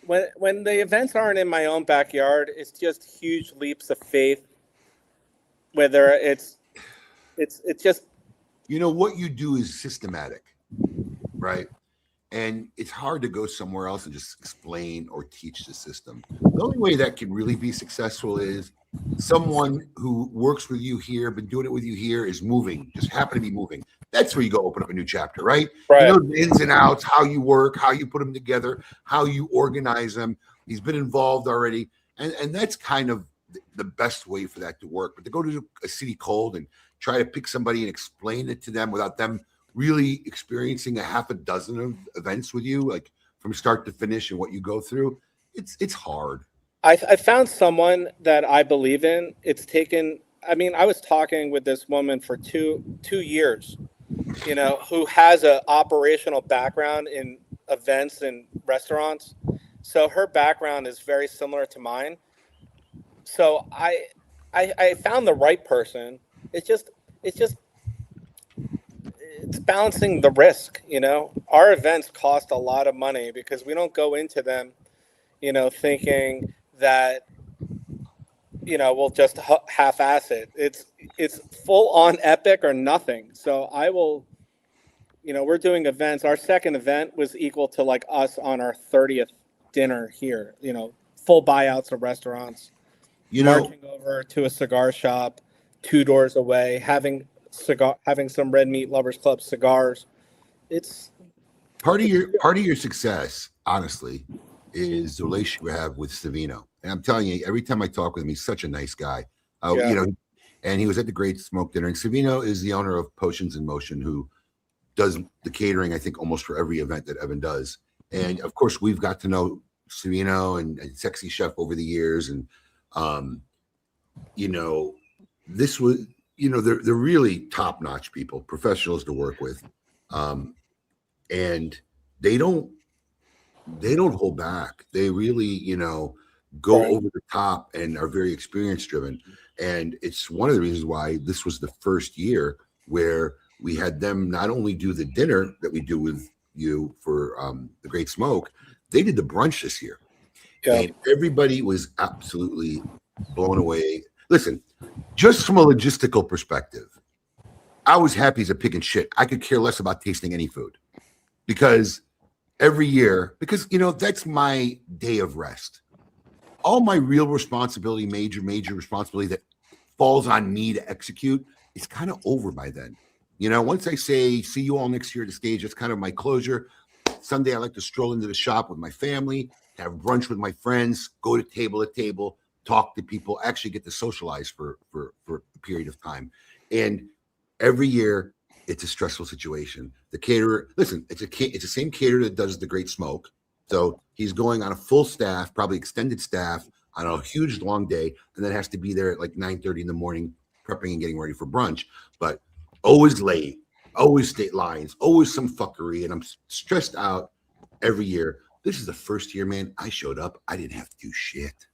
when the events aren't in my own backyard, it's just huge leaps of faith. Whether it's just, what you do is systematic, right? And it's hard to go somewhere else and just explain or teach the system. The only way that can really be successful is someone who works with you here, been doing it with you here, is moving, just happen to be moving. That's where you go open up a new chapter, right? Right. The ins and outs, how you work, how you put them together, how you organize them. He's been involved already. And that's kind of the best way for that to work. But to go to a city cold and try to pick somebody and explain it to them without them really experiencing a half a dozen of events with you, like from start to finish and what you go through, it's hard. I found someone that I believe in. It's taken, I was talking with this woman for two years, who has an operational background in events and restaurants. So her background is very similar to mine. So I found the right person. It's balancing the risk. Our events cost a lot of money because we don't go into them, thinking that, we'll just half-ass it. It's full on epic or nothing. So I will, we're doing events. Our second event was equal to like us on our 30th dinner here, full buyouts of restaurants, marching over to a cigar shop 2 doors away, having some Red Meat Lovers Club cigars. It's part of your success, honestly, is the relationship you have with Savino. And I'm telling you, every time I talk with him, he's such a nice guy. And he was at the Great Smoke Dinner. And Savino is the owner of Potions in Motion, who does the catering, I think, almost for every event that Evan does. And of course, we've got to know Savino and Sexy Chef over the years. And, this was, they're really top-notch people, professionals to work with. And they don't hold back. They really, go over the top and are very experience driven. And it's one of the reasons why this was the first year where we had them not only do the dinner that we do with you for the Great Smoke, they did the brunch this year. Yeah. And everybody was absolutely blown away. Listen, just from a logistical perspective, I was happy as a pig in shit. I could care less about tasting any food because every year, that's my day of rest. All my real responsibility, major responsibility that falls on me to execute is kind of over by then. Once I say, see you all next year at the stage, it's kind of my closure. Sunday, I like to stroll into the shop with my family, have brunch with my friends, go to table, talk to people, actually get to socialize for a period of time. And every year, it's a stressful situation. The caterer, listen, it's the same caterer that does the Great Smoke. So he's going on a full staff, probably extended staff, on a huge long day, and then has to be there at like 9:30 in the morning, prepping and getting ready for brunch. But always late, always state lines, always some fuckery, and I'm stressed out every year. This is the first year, man, I showed up. I didn't have to do shit.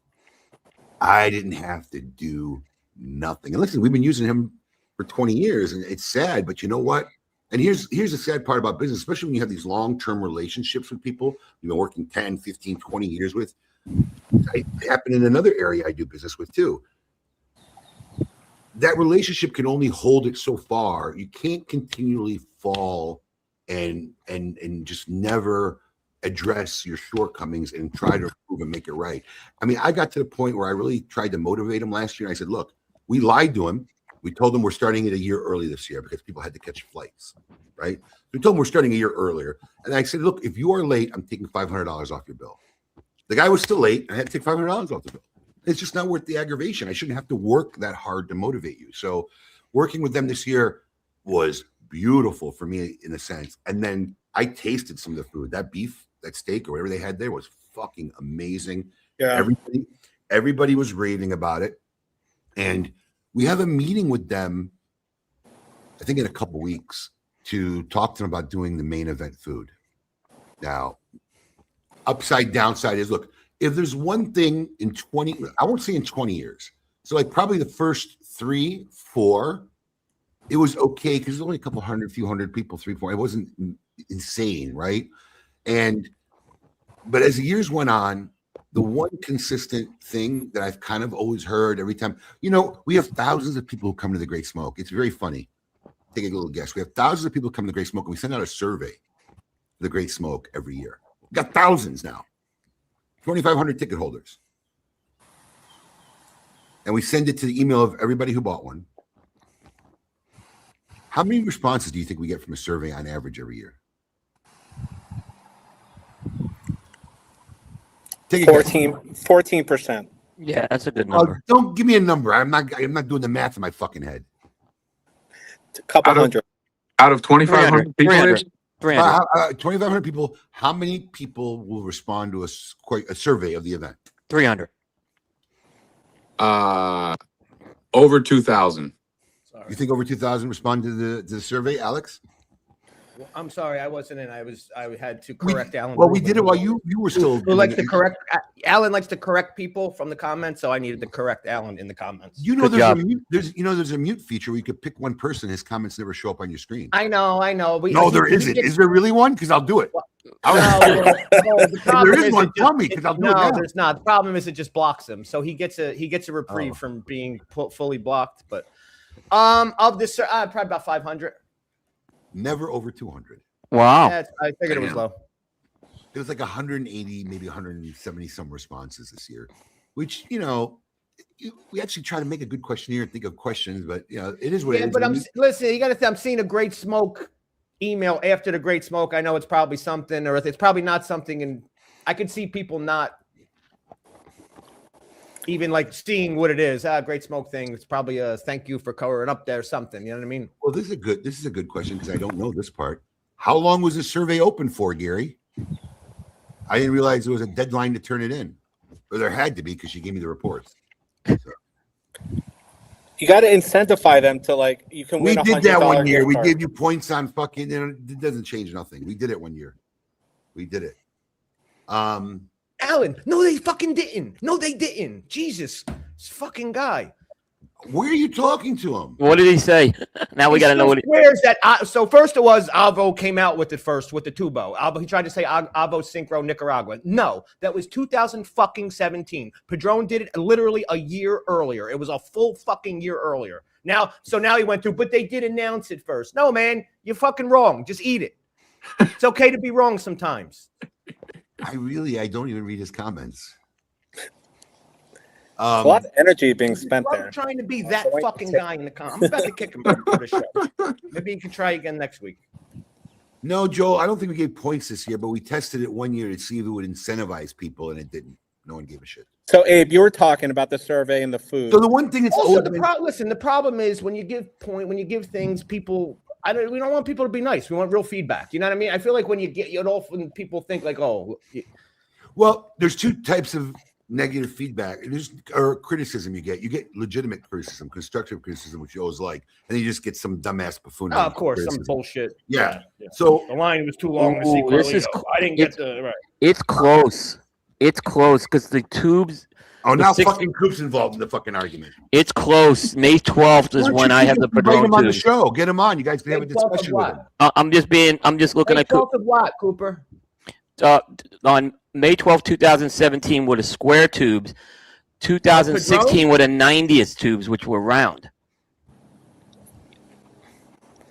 I didn't have to do nothing. And listen, we've been using him for 20 years, and it's sad, but you know what? And here's the sad part about business, especially when you have these long-term relationships with people you've been working 10, 15, 20 years with. It happened in another area I do business with too. That relationship can only hold it so far. You can't continually fall and just never address your shortcomings and try to improve and make it right. I mean, I got to the point where I really tried to motivate him last year. I said, look, we lied to him. We told them we're starting it a year early this year because people had to catch flights, right? We told them we're starting a year earlier. And I said, look, if you are late, I'm taking $500 off your bill. The guy was still late. I had to take $500 off the bill. It's just not worth the aggravation. I shouldn't have to work that hard to motivate you. So working with them this year was beautiful for me in a sense. And then I tasted some of the food. That beef, that steak, or whatever they had there was fucking amazing. Yeah. Everybody was raving about it. And we have a meeting with them, I think in a couple weeks, to talk to them about doing the main event food. Now, upside downside is, look, if there's one thing in 20, I won't say in 20 years. So like probably the first 3, 4, it was okay because there's only a few hundred people, 3, 4. It wasn't insane, right? But as the years went on, the one consistent thing that I've kind of always heard every time, we have thousands of people who come to the Great Smoke. It's very funny. Take a little guess. We have thousands of people come to the Great Smoke, and we send out a survey for the Great Smoke every year. We've got thousands now, 2,500 ticket holders. And we send it to the email of everybody who bought one. How many responses do you think we get from a survey on average every year? 14%. Yeah, that's a good number. Don't give me a number. I'm not doing the math in my fucking head. A couple hundred. Out of 2,500 people, 2,500 people. How many people will respond to a survey of the event? 300. Over 2,000. You think over 2,000 responded to the survey, Alex? I'm sorry, I wasn't in. I had to correct Alan. Well, we did it while you were still. Who likes to correct? Alan likes to correct people from the comments, so I needed to correct Alan in the comments. There's a mute feature where you could pick one person. His comments never show up on your screen. I know. No, there isn't. Is there really one? Because I'll do it. There is one. Tell me, because I'll do it. No, there's not. The problem is it just blocks him, so he gets a reprieve from being fully blocked. But of this, probably about 500. Never over 200. Wow. Yeah, I figured it was low. It was like 180, maybe 170 some responses this year, which, we actually try to make a good questionnaire and think of questions, but, it is what it is. But listen, you got to I'm seeing a Great Smoke email after the Great Smoke. I know it's probably something, or it's probably not something, and I could see people not even like seeing what it is. Great Smoke thing. It's probably a thank you for covering up there or something. You know what I mean? Well, this is a good question because I don't know this part. How long was the survey open for, Gary? I didn't realize there was a deadline to turn it in. Or there had to be because she gave me the reports. So. You got to incentivize them to you can win. We did that one year. We gave you points on fucking, it doesn't change nothing. We did it one year. We did it. Alan, no, they fucking didn't. No, they didn't. Jesus, this fucking guy. Where are you talking to him? What did he say? Now we got to know what he swears that. So first it was Avo came out with it first with the tubo. Avo, he tried to say Avo Synchro Nicaragua. No, that was 2017. Padron did it literally a year earlier. It was a full fucking year earlier. Now he went to, but they did announce it first. No, man, you're fucking wrong. Just eat it. It's okay to be wrong sometimes. I don't even read his comments. A lot of energy being spent there. I'm trying to be that fucking guy in the comments. I'm about to kick him for the show. Maybe you can try again next week. No, Joel, I don't think we gave points this year, but we tested it one year to see if it would incentivize people, and it didn't. No one gave a shit. So, Abe, you were talking about the survey and the food. So the one thing that's Also, the problem is when you give things, people. We don't want people to be nice. We want real feedback. You know what I mean? I feel like when often people think like, oh. Well, there's two types of negative feedback or criticism you get. You get legitimate criticism, constructive criticism, which you always like, and then you just get some dumbass buffoon. Oh, of course, some bullshit. Yeah. Yeah. So the line was too long to see. I didn't get the right. It's close. It's close because the tubes. Oh, now fucking Coop's involved in the fucking argument. It's close. May 12th is when I have the Padron him on the tubes. show. Get him on. You guys can have a discussion with him. I'm just looking May at 12th of what, Cooper? On May 12th, 2017 were the square tubes. 2016 were the 90th tubes, which were round.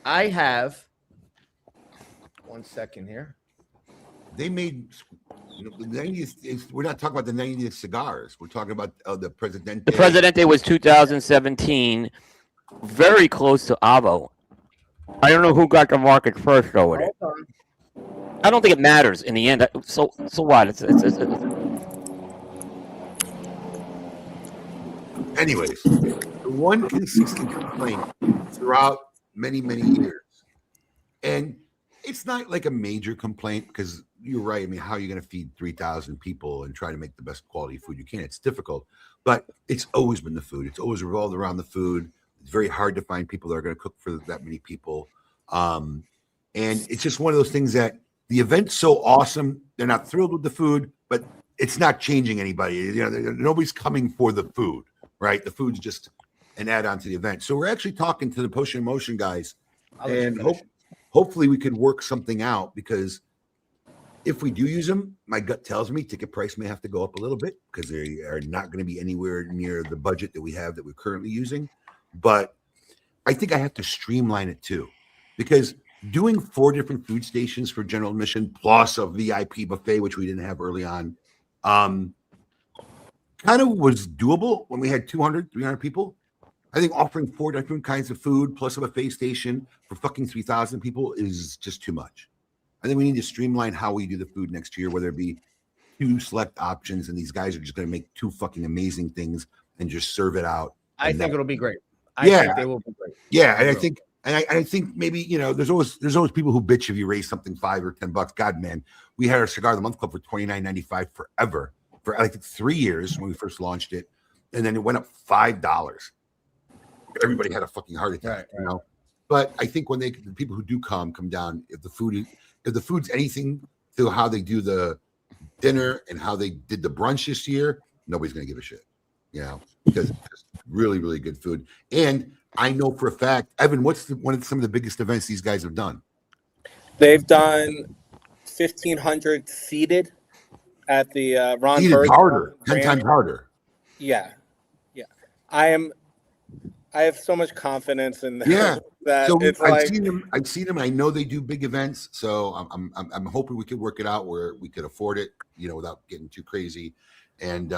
I have 1 second here. They made the 90th. We're not talking about the 90th cigars. We're talking about the Presidente. The Presidente was 2017, very close to Avo. I don't know who got the market first though with it. I don't think it matters in the end. So what? It's Anyways, the one consistent complaint throughout many years, and it's not like a major complaint because you're right. I mean, how are you going to feed 3,000 people and try to make the best quality food you can? It's difficult, but it's always been the food. It's always revolved around the food. It's very hard to find people that are going to cook for that many people. And it's just one of those things that the event's so awesome. They're not thrilled with the food, but it's not changing anybody. You know, nobody's coming for the food, right? The food's just an add-on to the event. So we're actually talking to the Potion Motion guys, and hopefully we could work something out, because if we do use them, my gut tells me ticket price may have to go up a little bit because they are not going to be anywhere near the budget that we have that we're currently using. But I think I have to streamline it too, because doing 4 different food stations for general admission plus a VIP buffet, which we didn't have early on, kind of was doable when we had 200, 300 people. I think offering 4 different kinds of food plus a buffet station for fucking 3,000 people is just too much. I think we need to streamline how we do the food next year, whether it be 2 select options, and these guys are just going to make 2 fucking amazing things and just serve it out. I think it'll be great. I think they will be great. Yeah, and I think maybe, you know, there's always people who bitch if you raise something $5 or $10. God, man, we had our Cigar of the Month Club for $29.95 forever for like 3 years when we first launched it, and then it went up $5. Everybody had a fucking heart attack, you know. But I think when the people who do come down, if the food's anything to how they do the dinner and how they did the brunch this year, nobody's gonna give a shit, you know, because it's really, really good food. And I know for a fact, Evan, what's some of the biggest events these guys have done? They've done 1,500 seated at the Ron Seated Burgundy. harder, 10 times harder. Yeah. I have so much confidence in them. Yeah. That So it's I've seen them. And I know they do big events. So I'm hoping we could work it out where we could afford it, you know, without getting too crazy. And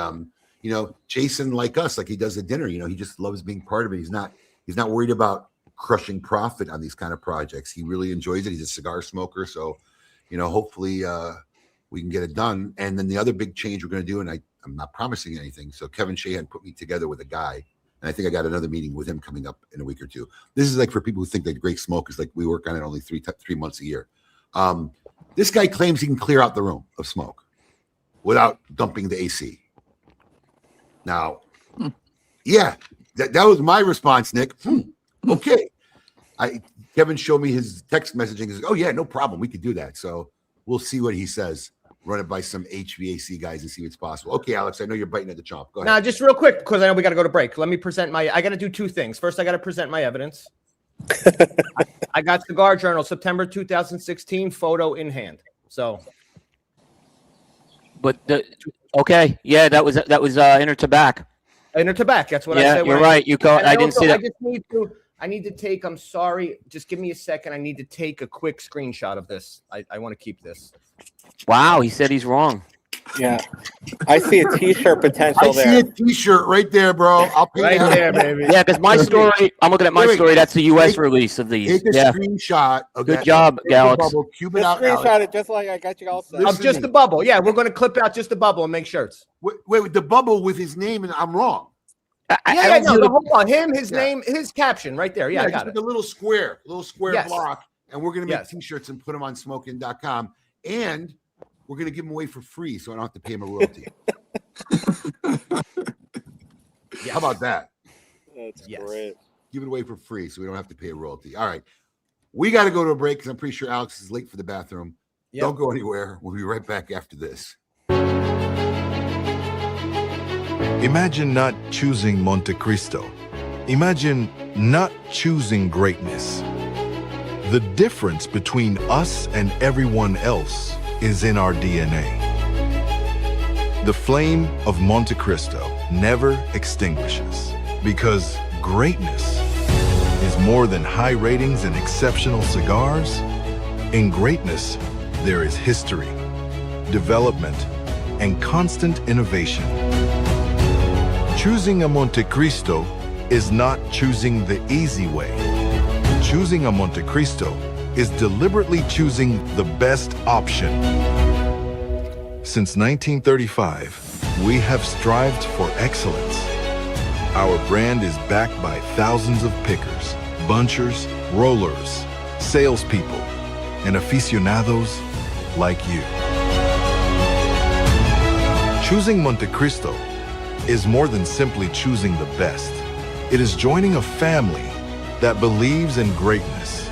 you know, Jason, like us, like he does the dinner, you know, he just loves being part of it. He's not worried about crushing profit on these kind of projects. He really enjoys it. He's a cigar smoker. So, you know, hopefully we can get it done. And then the other big change we're going to do, and I'm not promising anything. So Kevin Shahan put me together with a guy. And I think I got another meeting with him coming up in a week or two. This is like for people who think that great smoke is like we work on it only 3 months a year. This guy claims he can clear out the room of smoke without dumping the AC. Now, yeah, that was my response, Nick. Okay. Kevin showed me his text messaging. He says, oh, yeah, no problem. We could do that. So we'll see what he says. Run it by some HVAC guys and see what's possible. Okay, Alex, I know you're biting at the chomp. Go ahead. Now, just real quick, because I know we got to go to break. Let me present I got to do 2 things. First, I got to present my evidence. I got Cigar Journal, September 2016, photo in hand. So. But okay, yeah, that was Inner Tobacco. Inner Tobacco, that's what I said. said. You're right. I didn't see that. I need to take, I'm sorry, just give me a second. I need to take a quick screenshot of this. I want to keep this. Wow, he said he's wrong. Yeah. I see a T-shirt potential I see there. a T-shirt right there, bro. I'll pay Right that. there, baby. Yeah, because my story, I'm looking at my Wait, story. That's the U.S. take- release of these. Take a Yeah. screenshot of Good that. job, Take the Alex. bubble, cube it Just out, Alex. screenshot it just like I got you all set. Listen Of just to the me. bubble. Yeah, we're going to clip out just the bubble and make shirts. Wait, the bubble with his name, and I'm wrong. Yeah, no, do the the- whole one. Him, his Yeah. name, his caption right there. Yeah, I just got like it. a little square Yes. block, and we're gonna make Yes. T-shirts and put them on smoking.com, and we're gonna give them away for free, so I don't have to pay him a royalty. How about that? That's Yes. great. Give it away for free, so we don't have to pay a royalty. All right, we got to go to a break because I'm pretty sure Alex is late for the bathroom. Yep. Don't go anywhere. We'll be right back after this. Imagine not choosing Monte Cristo. Imagine not choosing greatness. The difference between us and everyone else is in our DNA. The flame of Monte Cristo never extinguishes because greatness is more than high ratings and exceptional cigars. In greatness, there is history, development, and constant innovation. Choosing a Monte Cristo is not choosing the easy way. Choosing a Monte Cristo is deliberately choosing the best option. Since 1935, we have strived for excellence. Our brand is backed by thousands of pickers, bunchers, rollers, salespeople, and aficionados like you. Choosing Monte Cristo is more than simply choosing the best. It is joining a family that believes in greatness.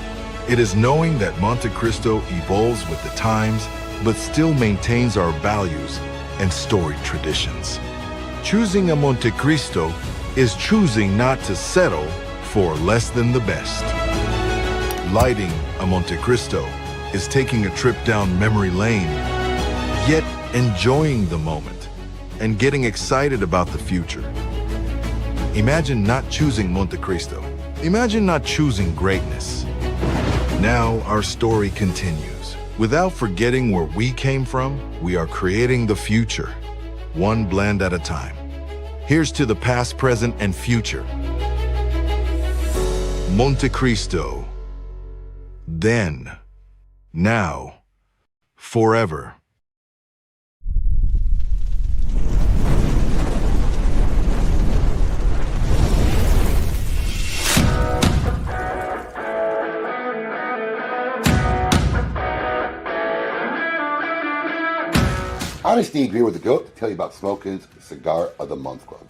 It is knowing that Monte Cristo evolves with the times, but still maintains our values and storied traditions. Choosing a Monte Cristo is choosing not to settle for less than the best. Lighting a Monte Cristo is taking a trip down memory lane, yet enjoying the moment and getting excited about the future. Imagine not choosing Monte Cristo. Imagine not choosing greatness. Now our story continues. Without forgetting where we came from, we are creating the future, one blend at a time. Here's to the past, present, and future. Monte Cristo. Then, now, forever. Honest Abe here with the GOAT to tell you about Smokin's Cigar of the Month Club.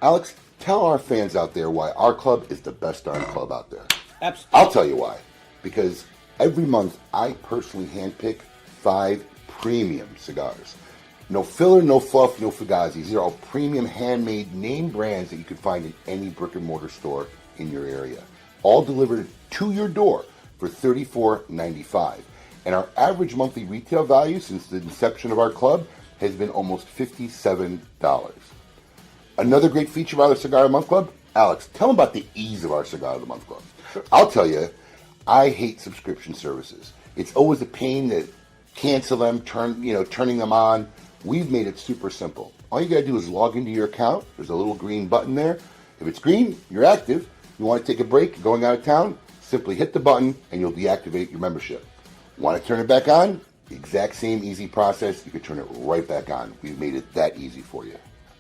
Alex, tell our fans out there why our club is the best darn club out there. Absolutely. I'll tell you why. Because every month I personally handpick 5 premium cigars. No filler, no fluff, no fugazis. These are all premium handmade name brands that you can find in any brick and mortar store in your area. All delivered to your door for $34.95. And our average monthly retail value since the inception of our club has been almost $57. Another great feature of our Cigar of the Month Club, Alex, tell them about the ease of our Cigar of the Month Club. I'll tell you, I hate subscription services. It's always a pain to cancel them, turning them on. We've made it super simple. All you gotta do is log into your account. There's a little green button there. If it's green, you're active. You want to take a break, you're going out of town, simply hit the button and you'll deactivate your membership. Want to turn it back on? The exact same easy process. You can turn it right back on. We've made it that easy for you.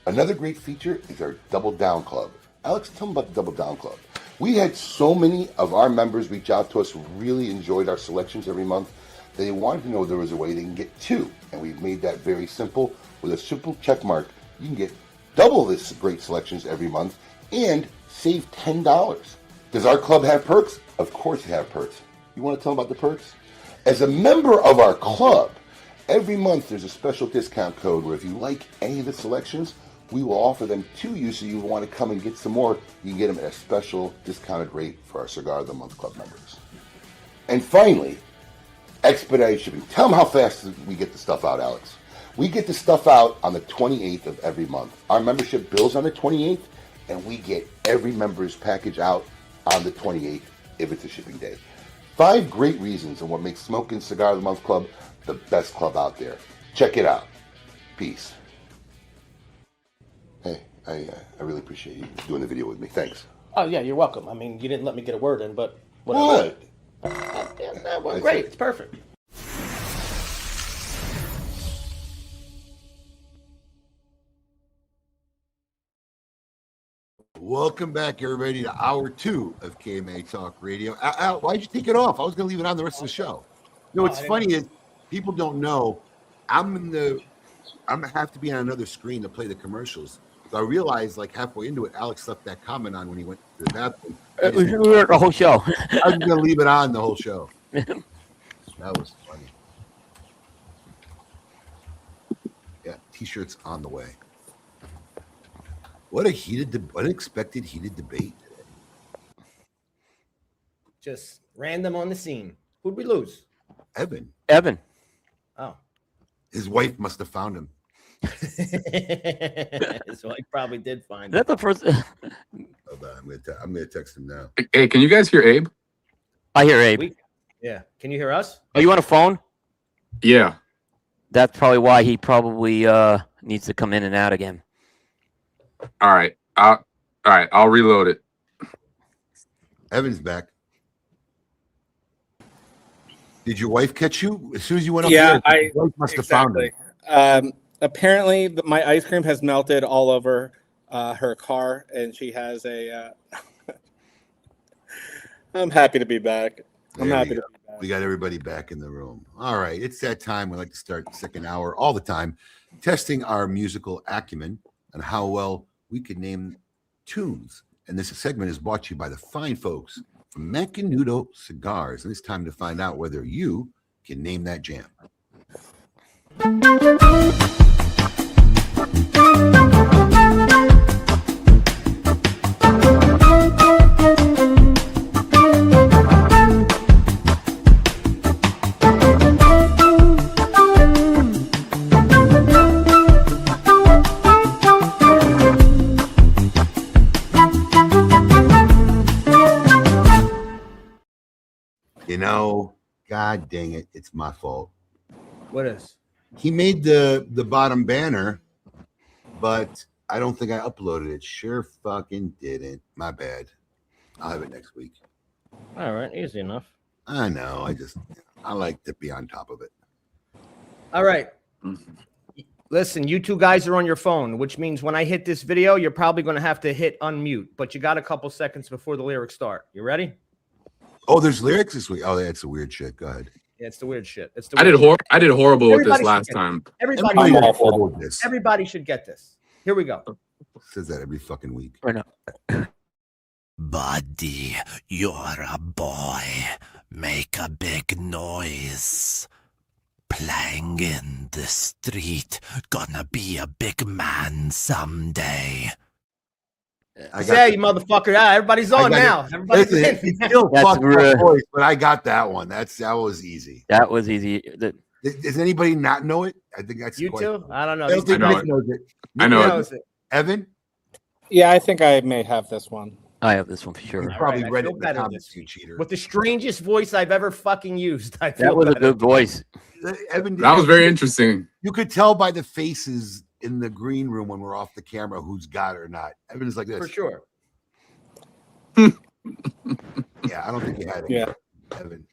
Another great feature is our Double Down Club. Alex, tell them about the Double Down Club. We had so many of our members reach out to us who really enjoyed our selections every month that they wanted to know there was a way they can get 2. And we've made that very simple. With a simple check mark, you can get double this great selections every month and save $10. Does our club have perks? Of course it has perks. You want to tell them about the perks? As a member of our club, every month there's a special discount code where if you like any of the selections, we will offer them to you, so you want to come and get some more, you can get them at a special discounted rate for our Cigar of the Month Club members. And finally, expedited shipping. Tell them how fast we get the stuff out, Alex. We get the stuff out on the 28th of every month. Our membership bills on the 28th, and we get every member's package out on the 28th if it's a shipping day. 5 great reasons on what makes Smokin' Cigar of the Month Club the best club out there. Check it out. Peace. Hey, I really appreciate you doing the video with me. Thanks. Oh, yeah, you're welcome. I mean, you didn't let me get a word in, but What? Well, great. It's perfect. Welcome back, everybody, to hour 2 of KMA Talk Radio. Al, why'd you take it off? I was going to leave it on the rest of the show. No, what's funny is people don't know I'm going to have to be on another screen to play the commercials. So I realized, like, halfway into it, Alex left that comment on when he went to the bathroom. We were the whole show. I was going to leave it on the whole show. That was funny. Yeah, T-shirts on the way. What a unexpected heated debate today. Just random on the scene. Who'd we lose? Evan. Oh. His wife must have found him. So I probably did find That's the first. Hold on, I'm gonna text him now. Hey, can you guys hear Abe? I hear Abe. Yeah. Can you hear us? Oh, you on a phone? Yeah. That's probably why he probably needs to come in and out again. All right. I'll reload it. Evan's back. Did your wife catch you as soon as you went up? Yeah, there? Your wife must have found him. Apparently, my ice cream has melted all over her car, and she has a. I'm happy to be back. I'm happy to be back. We got everybody back in the room. All right, it's that time. We like to start the second hour all the time, testing our musical acumen and how well we can name tunes. And this segment is brought to you by the fine folks from Macanudo Cigars. And it's time to find out whether you can name that jam. You know, God dang it, it's my fault. What is? He made the bottom banner, but I don't think I uploaded it. Sure fucking didn't. My bad. I'll have it next week. All right, easy enough. I know. I like to be on top of it. All right. Listen, you two guys are on your phone, which means when I hit this video, you're probably going to have to hit unmute, but you got a couple seconds before the lyrics start. You ready? Oh, there's lyrics this week. Oh, that's a weird shit. Go ahead. Yeah, it's the weird shit. It's the I did horrible with this Everybody last should get time. Everybody should get this. Here we go. Says that every fucking week. Right now. Buddy, you're a boy. Make a big noise. Playing in the street. Gonna be a big man someday. Yeah, you motherfucker. Yeah, everybody's on now. Everybody's in. It's still fucked up voice, but I got that one. That was easy. That was easy. Does anybody not know it? I think that's you too. I don't know. I don't think Nick knows it. I know it. Evan? Yeah, I think I may have this one. I have this one for sure. You probably read it in the comments, you cheater. With the strangest voice I've ever fucking used. That was a good voice. Evan, that was very interesting. You could tell by the faces in the green room when we're off the camera who's got it or not. Evan's like this. For sure. Yeah, I don't think you had it. Yeah. Evan.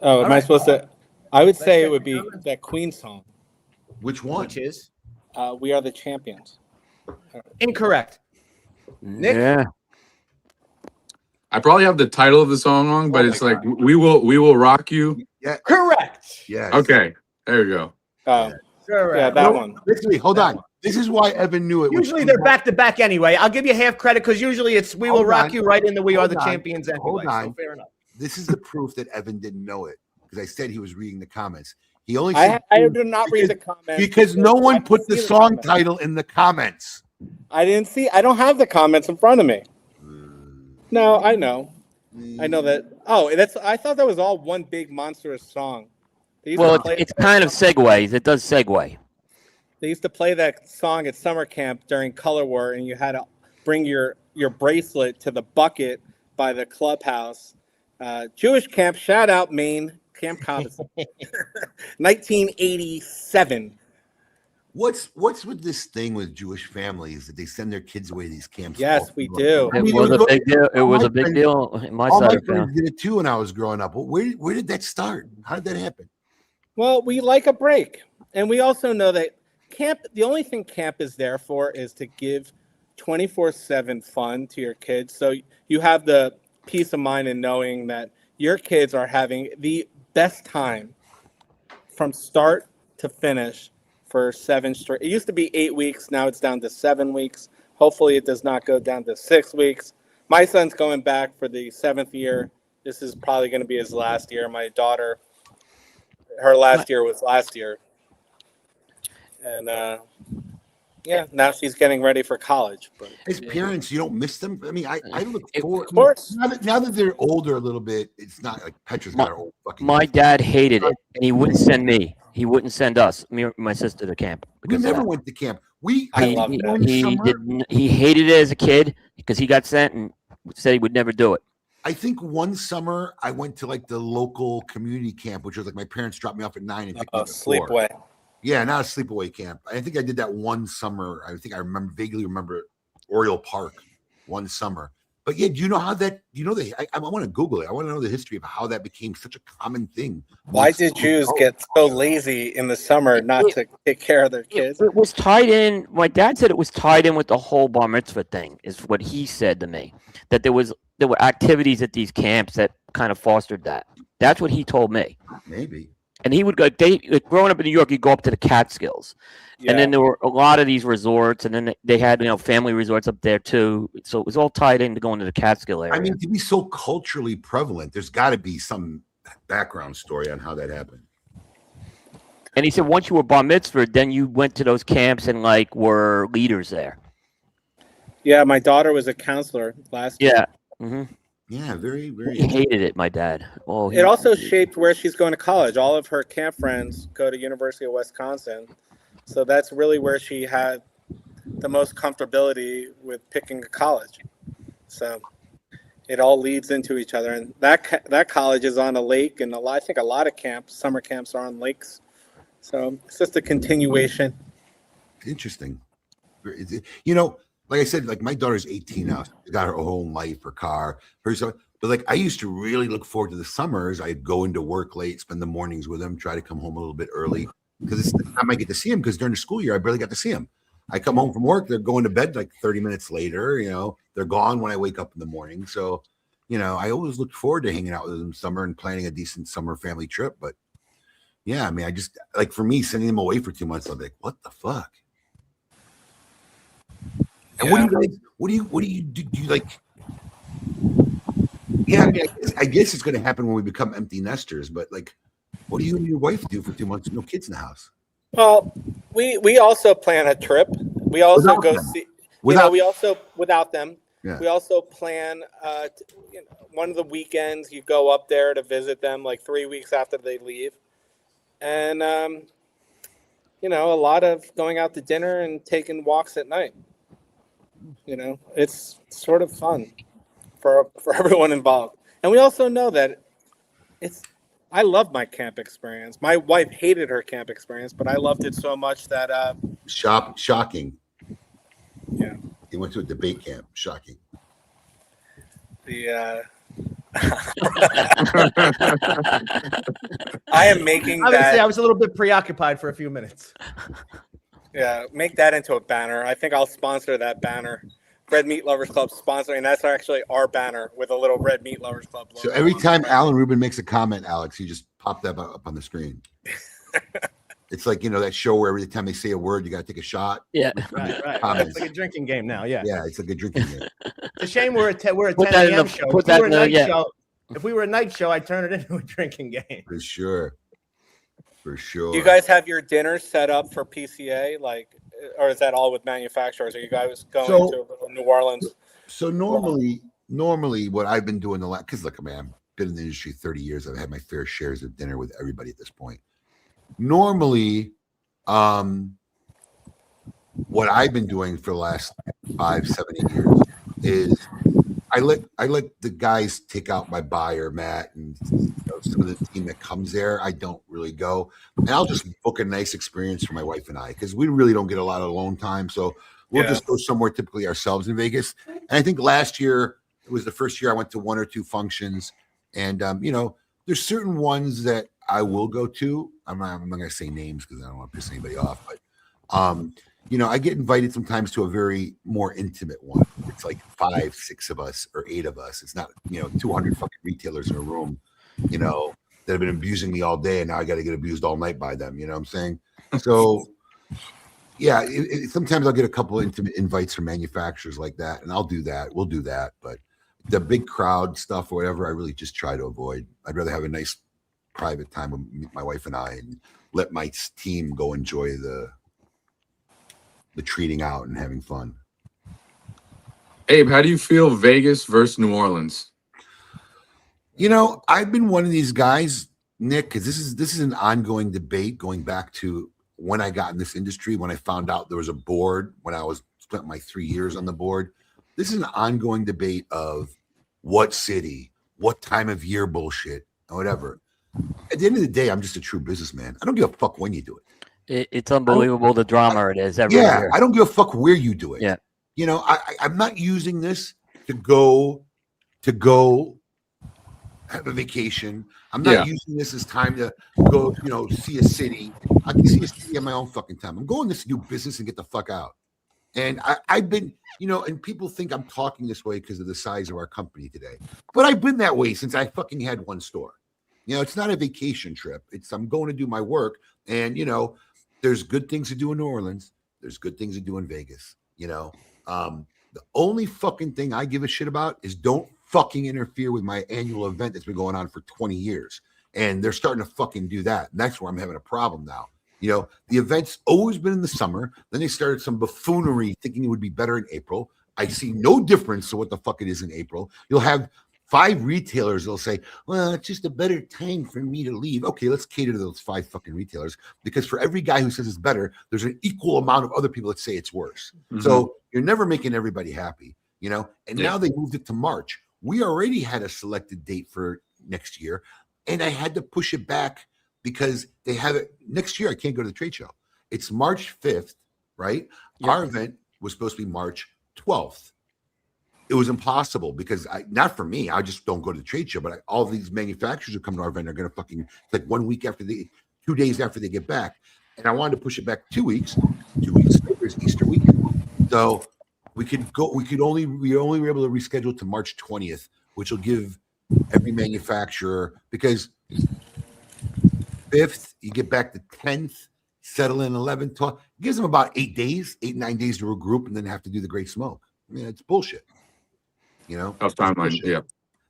Oh, am I supposed to? I would say it would be that Queen song. Which one? Which is? We Are the Champions. Incorrect. Nick? Yeah. I probably have the title of the song wrong, but it's like we will rock you. Yeah. Correct. Yeah. Okay. There you go. Yeah, that one. Literally, hold on. This is why Evan knew it. Usually they're back to back anyway. I'll give you half credit because usually it's We Will Rock You right in the We Are the Champions anyway. Hold on. So fair enough. This is the proof that Evan didn't know it because I said he was reading the comments. He only I did not read the comments because no one put the song title in the comments. I didn't see. I don't have the comments in front of me. No, I know. I know that. Oh, that's. I thought that was all one big monstrous song. Well, it's kind of segues. It does segue. They used to play that song at summer camp during Color War, and you had to bring your bracelet to the bucket by the clubhouse. Jewish camp, shout out Maine, Camp Cobbs. 1987. What's with this thing with Jewish families that they send their kids away to these camps? Yes, we do. I mean, It was a big deal. It was a big deal in my all side my of town. friends did it too when I was growing up. But where did that start? How did that happen? Well, we like a break. And we also know that camp, the only thing camp is there for is to give 24/7 fun to your kids. So you have the peace of mind in knowing that your kids are having the best time from start to finish for 7 straight. It used to be 8 weeks. Now it's down to 7 weeks. Hopefully it does not go down to 6 weeks. My son's going back for the 7th year. This is probably going to be his last year. My daughter, her last year was last year. And yeah, now she's getting ready for college. But as parents, you don't miss them. I mean, I look forward. Of course. Now that they're older a little bit, it's not like Petra's got her old fucking. My dad hated it, and he wouldn't send me. He wouldn't send us, me or my sister, to camp. We never went to camp. He hated it as a kid because he got sent and said he would never do it. I think one summer I went to like the local community camp, which was like my parents dropped me off at 9 and picked me up at 4. Sleepaway. Yeah, not a sleepaway camp. I think I did that one summer. I think I vaguely remember Oriole Park one summer. But yeah, do you know how that? You know I want to Google it. I want to know the history of how that became such a common thing. Why did Jews get so lazy in the summer not to take care of their kids? It was tied in. My dad said it was tied in with the whole bar mitzvah thing. Is what he said to me. That there were activities at these camps that kind of fostered that. That's what he told me. Maybe. And he would go. Growing up in New York, you'd go up to the Catskills, and then there were a lot of these resorts, and then they had family resorts up there too. So it was all tied into going to the Catskill area. I mean, to be so culturally prevalent, there's got to be some background story on how that happened. And he said once you were bar mitzvah, then you went to those camps and were leaders there. Yeah, my daughter was a counselor last year. Yeah. Mm-hmm. Yeah, very, very. He hated it, my dad. Oh, it also shaped where she's going to college. All of her camp friends go to University of Wisconsin, so that's really where she had the most comfortability with picking a college. So it all leads into each other, and that college is on a lake, and I think a lot of summer camps are on lakes. So it's just a continuation. Interesting. Like I said, like my daughter's 18 now. She's got her own life, her car, but like I used to really look forward to the summers. I'd go into work late, spend the mornings with them, try to come home a little bit early because it's the time I get to see them. Because during the school year, I barely got to see them. I come home from work, they're going to bed like 30 minutes later. They're gone when I wake up in the morning. So, I always looked forward to hanging out with them summer and planning a decent summer family trip. But yeah, I mean, I just like for me sending them away for 2 months, I'm like, what the fuck? And what do you do? Do you like? Yeah, I mean, I guess it's going to happen when we become empty nesters. But like, what do you and your wife do for 2 months with no kids in the house? Well, we also plan a trip. We also without them. Yeah. We also plan one of the weekends you go up there to visit them like 3 weeks after they leave, and a lot of going out to dinner and taking walks at night. It's sort of fun for everyone involved. And we also know that I love my camp experience. My wife hated her camp experience, but I loved it so much that shocking. Yeah. He went to a debate camp. Shocking. I am making that. I was a little bit preoccupied for a few minutes. Yeah, make that into a banner. I think I'll sponsor that banner. Red Meat Lovers Club sponsoring. That's actually our banner with a little Red Meat Lovers Club logo. So every time Alan Rubin makes a comment, Alex, you just pop that up on the screen. It's like, that show where every time they say a word, you got to take a shot. Yeah, right. It's like a drinking game now. Yeah. Yeah, it's like a drinking game. It's a shame we're a 10 a.m. show. If we were a night show, I'd turn it into a drinking game. For sure. You guys have your dinner set up for PCA, or is that all with manufacturers? Are you guys going to New Orleans? So normally what I've been doing because look, man, I've been in the industry 30 years. I've had my fair shares of dinner with everybody at this point. Normally, what I've been doing for the last 5, 7, 8 years is I let the guys take out my buyer, Matt, and some of the team that comes there, I don't really go. And I'll just book a nice experience for my wife and I because we really don't get a lot of alone time. So we'll just go somewhere typically ourselves in Vegas. And I think last year it was the first year I went to 1 or 2 functions. And, there's certain ones that I will go to. I'm not going to say names because I don't want to piss anybody off. But, I get invited sometimes to a very more intimate one. It's like 5, 6 of us or 8 of us. It's not, 200 fucking retailers in a room, that have been abusing me all day. And now I got to get abused all night by them. You know what I'm saying? So, yeah, sometimes I'll get a couple of intimate invites from manufacturers like that. And I'll do that. We'll do that. But the big crowd stuff or whatever, I really just try to avoid. I'd rather have a nice private time with my wife and I and let my team go enjoy the treating out and having fun. Abe, how do you feel Vegas versus New Orleans? I've been one of these guys, Nick, because this is an ongoing debate going back to when I got in this industry, when I found out there was a board, when I spent my 3 years on the board. This is an ongoing debate of what city, what time of year bullshit, or whatever. At the end of the day, I'm just a true businessman. I don't give a fuck when you do it. It's unbelievable the drama it is every year. I don't give a fuck where you do it. Yeah. I'm not using this to go have a vacation. I'm not using this as time to go, see a city. I can see a city at my own fucking time. I'm going this to do business and get the fuck out. And I've been, and people think I'm talking this way because of the size of our company today. But I've been that way since I fucking had one store. It's not a vacation trip. I'm going to do my work. And, there's good things to do in New Orleans. There's good things to do in Vegas. The only fucking thing I give a shit about is don't fucking interfere with my annual event that's been going on for 20 years. And they're starting to fucking do that. And that's where I'm having a problem now. The event's always been in the summer. Then they started some buffoonery thinking it would be better in April. I see no difference to what the fuck it is in April. You'll have 5 retailers that'll say, well, it's just a better time for me to leave. Okay, let's cater to those 5 fucking retailers because for every guy who says it's better, there's an equal amount of other people that say it's worse. Mm-hmm. So you're never making everybody happy, And now they moved it to March. We already had a selected date for next year, and I had to push it back because they have it next year. I can't go to the trade show. It's March 5th, right? Yep. Our event was supposed to be March 12th. It was impossible because not for me. I just don't go to the trade show, but all these manufacturers who come to our event are going to fucking like 1 week after 2 days after they get back. And I wanted to push it back 2 weeks. 2 weeks later is Easter weekend. So we only were able to reschedule to March 20th, which will give every manufacturer, because 5th, you get back to 10th, settle in 11th, 12th. It gives them about 8 days, 8-9 days to regroup and then have to do the Great Smoke. I mean, it's bullshit. Tough timeline. Yeah.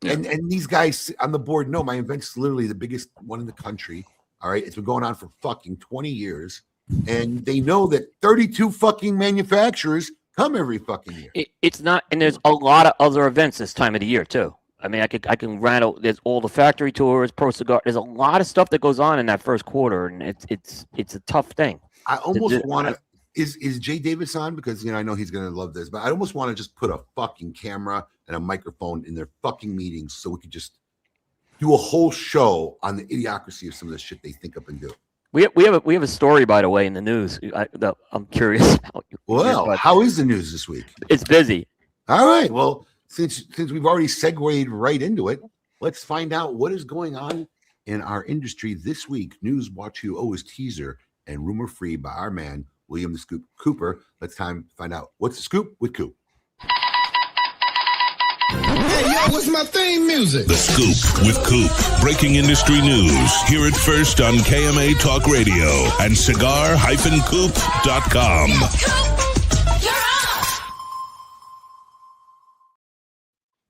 And these guys on the board know my event's literally the biggest one in the country. All right. It's been going on for fucking 20 years. And they know that 32 fucking manufacturers come every fucking year. It's not, and there's a lot of other events this time of the year too. I mean, I can rattle. There's all the factory tours, Pro Cigar. There's a lot of stuff that goes on in that first quarter, and it's a tough thing. I almost want to. Is Jay Davis on? Because I know he's gonna love this, but I almost want to just put a fucking camera and a microphone in their fucking meetings so we could just do a whole show on the idiocracy of some of the shit they think up and do. We have a story, by the way, in the news. I'm curious. Well, how is the news this week? It's busy. All right. Well, since we've already segued right into it, let's find out what is going on in our industry this week. News Watch You always teaser and rumor free by our man William the Scoop Cooper. Let's find out what's the scoop with Coop. Hey, yo, what's my theme music? The Scoop with Coop. Breaking industry news. Hear it first on KMA Talk Radio and cigar-coop.com.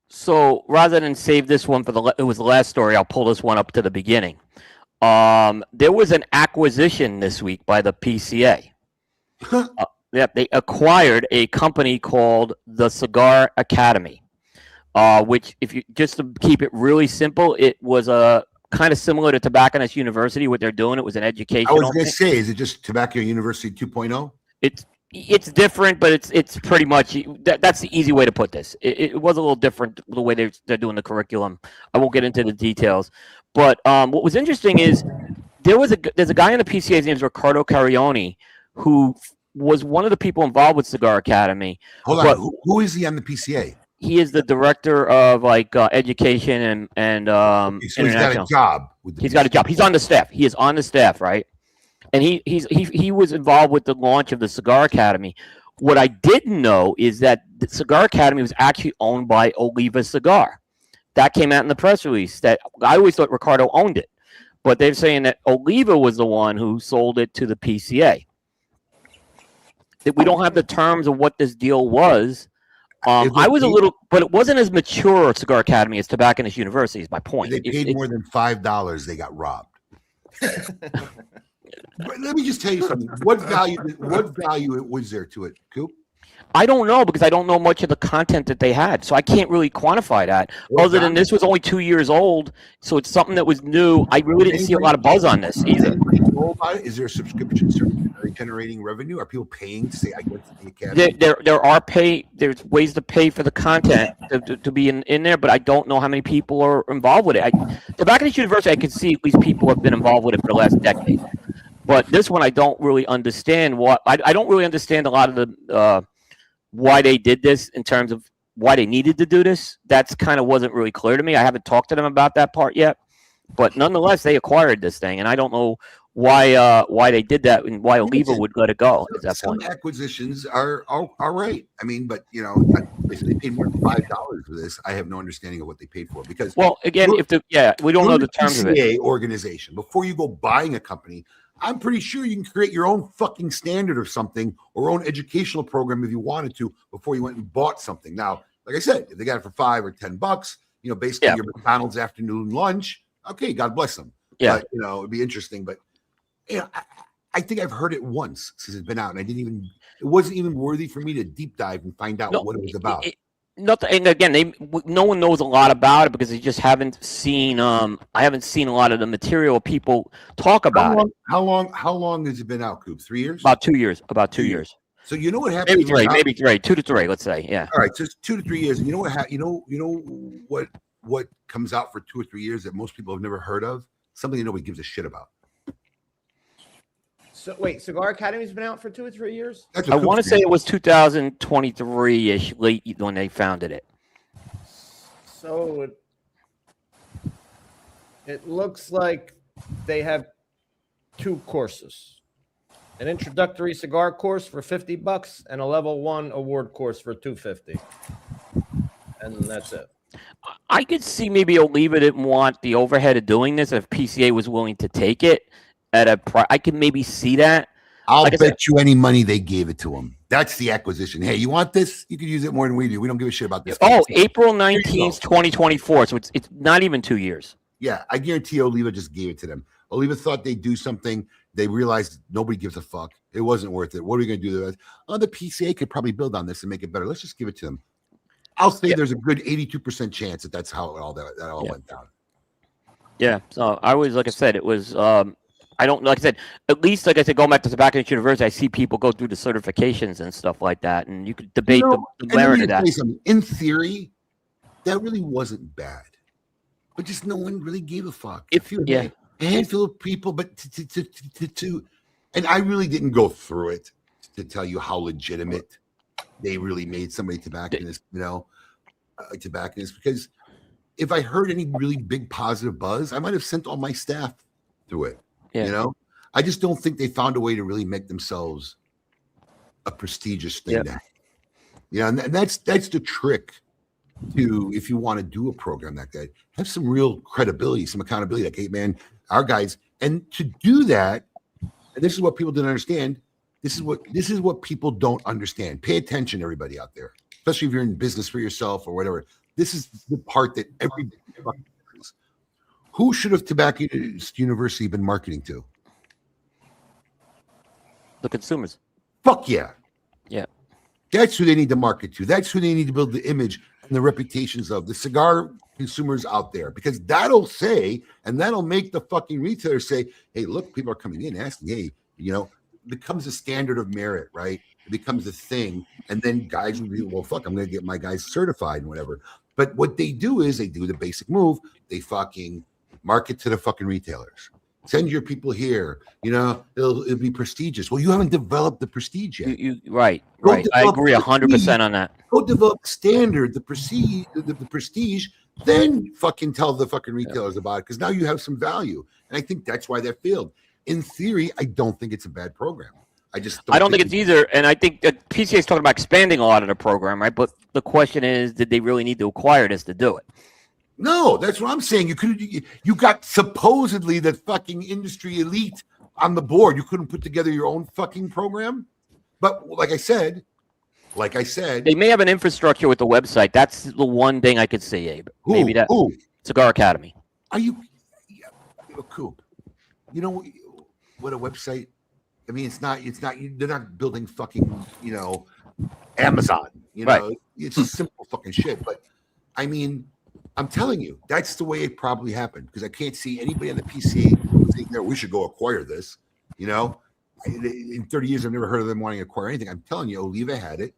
So rather than save this one for it was the last story, I'll pull this one up to the beginning. There was an acquisition this week by the PCA. They acquired a company called the Cigar Academy. Which, if you just to keep it really simple, it was a kind of similar to Tobacconist University. What they're doing, it was an educational. I was going to say, is it just Tobacco University 2.0? It's different, but it's pretty much that's the easy way to put this. It was a little different the way they're doing the curriculum. I won't get into the details, but what was interesting is there's a guy in the PCA. His name is Ricardo Carioni, who was one of the people involved with Cigar Academy. Hold on, who is he on the PCA? He is the director of education and so he's got a job. He's got a job. He's on the staff. He is on the staff, right? And he was involved with the launch of the Cigar Academy. What I didn't know is that the Cigar Academy was actually owned by Oliva Cigar. That came out in the press release. That I always thought Ricardo owned it, but they're saying that Oliva was the one who sold it to the PCA. That we don't have the terms of what this deal was. I was a little, but it wasn't as mature a Cigar Academy as Tobacconist University. Is my point. They paid more than $5. They got robbed. But let me just tell you something. What value was there to it, Coop? I don't know because I don't know much of the content that they had, so I can't really quantify that. Other than this was only 2 years old, so it's something that was new. I really didn't see a lot of buzz on this either. Is there a subscription service generating revenue? Are people paying to say I go to the academy? There's ways to pay for the content to be in there, but I don't know how many people are involved with it. Tobacconist University, I can see at least people have been involved with it for the last decade. But this one, I don't really understand I don't really understand a lot of the why they did this in terms of why they needed to do this. That's kind of wasn't really clear to me. I haven't talked to them about that part yet. But nonetheless, they acquired this thing, and I don't know why they did that and why Oliva would let it go at that point. Some acquisitions are right. I mean, but if they paid more than $5 for this, I have no understanding of what they paid for because. Well, again, we don't know the terms of it. Organization before you go buying a company. I'm pretty sure you can create your own fucking standard or something or own educational program if you wanted to before you went and bought something. Now, like I said, if they got it for $5 or $10, basically your McDonald's afternoon lunch, okay, God bless them. Yeah. But, it'd be interesting. But, I think I've heard it once since it's been out, and it wasn't even worthy for me to deep dive and find out what it was about. And again, no one knows a lot about it because they just haven't seen. I haven't seen a lot of the material people talk about it. How long has it been out, Coop? 3 years? About 2 years. About 2 years. So you know what happened? Maybe three. 2 to 3. Let's say, yeah. All right, so it's 2 to 3 years. And you know what? What comes out for 2 or 3 years that most people have never heard of? Something that nobody gives a shit about. So wait, Cigar Academy's been out for 2 or 3 years? I want to say it was 2023-ish, late when they founded it. So it looks like they have 2 courses: an introductory cigar course for $50 and a level 1 award course for $250, and that's it. I could see maybe Oliva didn't want the overhead of doing this if PCA was willing to take it. I could maybe see that. I'll bet you any money they gave it to them. That's the acquisition. Hey, you want this? You can use it more than we do. We don't give a shit about this. Oh, April 19th, 2024. So it's not even 2 years. Yeah, I guarantee Oliva just gave it to them. Oliva thought they'd do something. They realized nobody gives a fuck. It wasn't worth it. What are we going to do? The PCA could probably build on this and make it better. Let's just give it to them. I'll say there's a good 82% chance that that's how that all went down. Yeah. So I was, like I said, it was. I don't, like I said, at least, like I said, going back to Tobacconist University, I see people go through the certifications and stuff like that, and you could debate the merit of that. In theory, that really wasn't bad, but just no one really gave a fuck. A handful of people, but and I really didn't go through it to tell you how legitimate they really made somebody tobacconist, tobacconist, because if I heard any really big positive buzz, I might have sent all my staff through it. Yeah. I just don't think they found a way to really make themselves a prestigious thing. And that's the trick to, if you want to do a program like that, have some real credibility, some accountability. Like, hey, man, our guys, and to do that, and this is what people didn't understand. This is what people don't understand. Pay attention, everybody out there, especially if you're in business for yourself or whatever. This is the part that everybody. Who should have Tobacconist University been marketing to? The consumers. Fuck yeah. Yeah. That's who they need to market to. That's who they need to build the image and the reputations of, the cigar consumers out there, because that'll say, and that'll make the fucking retailer say, hey, look, people are coming in asking, hey, becomes a standard of merit, right? It becomes a thing. And then guys will be, well, fuck, I'm going to get my guys certified and whatever. But what they do is they do the basic move. They fucking market to the fucking retailers. Send your people here. It'll be prestigious. Well, you haven't developed the prestige yet. Right. I agree 100% on that. Go develop standard, the prestige, then fucking tell the fucking retailers about it, because now you have some value. And I think that's why they're failed. In theory, I don't think it's a bad program. I don't think it's either. And I think that PCA is talking about expanding a lot of the program, right? But the question is, did they really need to acquire this to do it? No, that's what I'm saying. You got supposedly the fucking industry elite on the board. You couldn't put together your own fucking program. But like I said, they may have an infrastructure with the website. That's the one thing I could see, Abe. Maybe that Cigar Academy. Are you Coop? You know what a website? I mean, it's not. They're not building fucking Amazon. Right. It's just simple fucking shit. But I mean, I'm telling you, that's the way it probably happened, because I can't see anybody on the PC saying, "No, we should go acquire this." In 30 years, I've never heard of them wanting to acquire anything. I'm telling you, Oliva had it,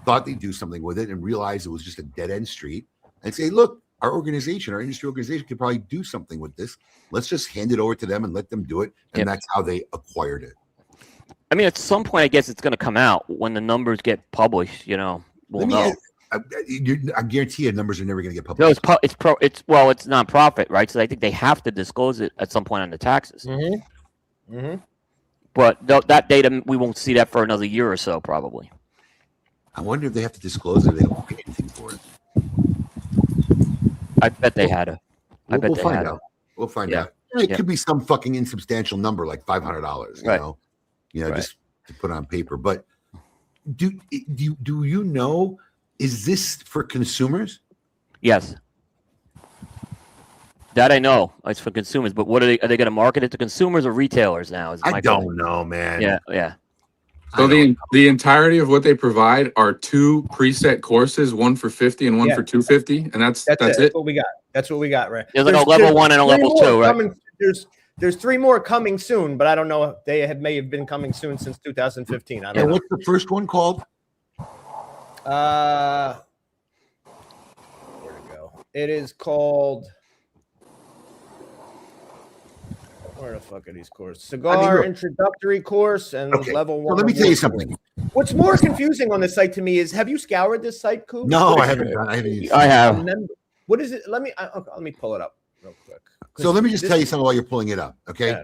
thought they'd do something with it, and realized it was just a dead end street. And say, look, our industry organization could probably do something with this. Let's just hand it over to them and let them do it. And that's how they acquired it. I mean, at some point, I guess it's going to come out when the numbers get published. We'll know. I guarantee you, numbers are never going to get published. No, it's nonprofit, right? So I think they have to disclose it at some point on the taxes. Mm-hmm. Mm-hmm. But that data, we won't see that for another year or so, probably. I wonder if they have to disclose it. They don't pay anything for it. I bet they had to. We'll find out. We'll find out. It could be some fucking insubstantial number, like $500. Right. Just to put on paper. But do you know? Is this for consumers? Yes. That I know. It's for consumers. But what are they going to market it to consumers or retailers now? I don't know, man. Yeah. So the entirety of what they provide are 2 preset courses, one for 50 and one for 250, and that's it. That's what we got. That's what we got, right? There's like a level 1 and a level 2, right? There's 3 more coming soon, but I don't know if they may have been coming soon since 2015. I don't know. What's the first one called? Where'd it go? It is called. Where the fuck are these courses? Cigar introductory course and level 1. So let me tell you something. What's more confusing on this site to me is, have you scoured this site, Coop? No, I haven't. I have. What is it? Let me pull it up real quick. So let me just tell you something while you're pulling it up, okay? Yeah.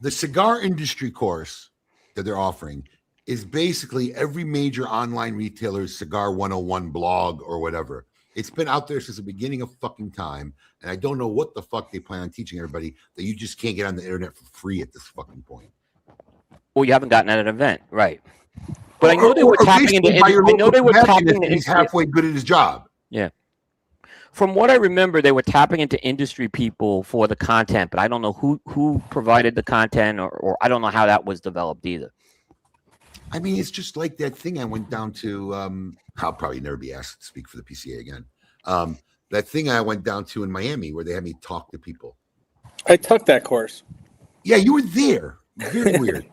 The cigar industry course that they're offering is basically every major online retailer's Cigar 101 blog or whatever. It's been out there since the beginning of fucking time, and I don't know what the fuck they plan on teaching everybody that you just can't get on the internet for free at this fucking point. Well, you haven't gotten at an event, right? But I know they were tapping into. I know they were tapping into. He's halfway good at his job. Yeah. From what I remember, they were tapping into industry people for the content, but I don't know who provided the content, or I don't know how that was developed either. I mean, it's just like that thing I went down to. I'll probably never be asked to speak for the PCA again. That thing I went down to in Miami where they had me talk to people. I took that course. Yeah, you were there. Very weird.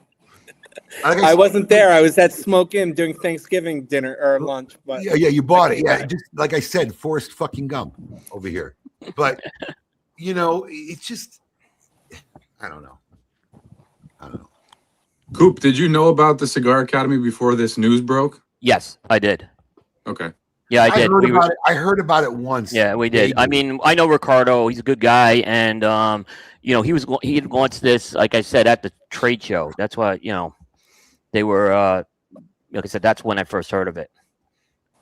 I wasn't there. I was at Smoke Inn doing Thanksgiving dinner or lunch. But yeah, you bought it. Yeah, just like I said, Forrest fucking Gump over here. But it's just, I don't know. Coop, did you know about the Cigar Academy before this news broke? Yes, I did. Okay. Yeah, I did. I heard about it once. Yeah, we did. I mean, I know Ricardo. He's a good guy, and he had launched this, like I said, at the trade show. That's why they were. Like I said, that's when I first heard of it.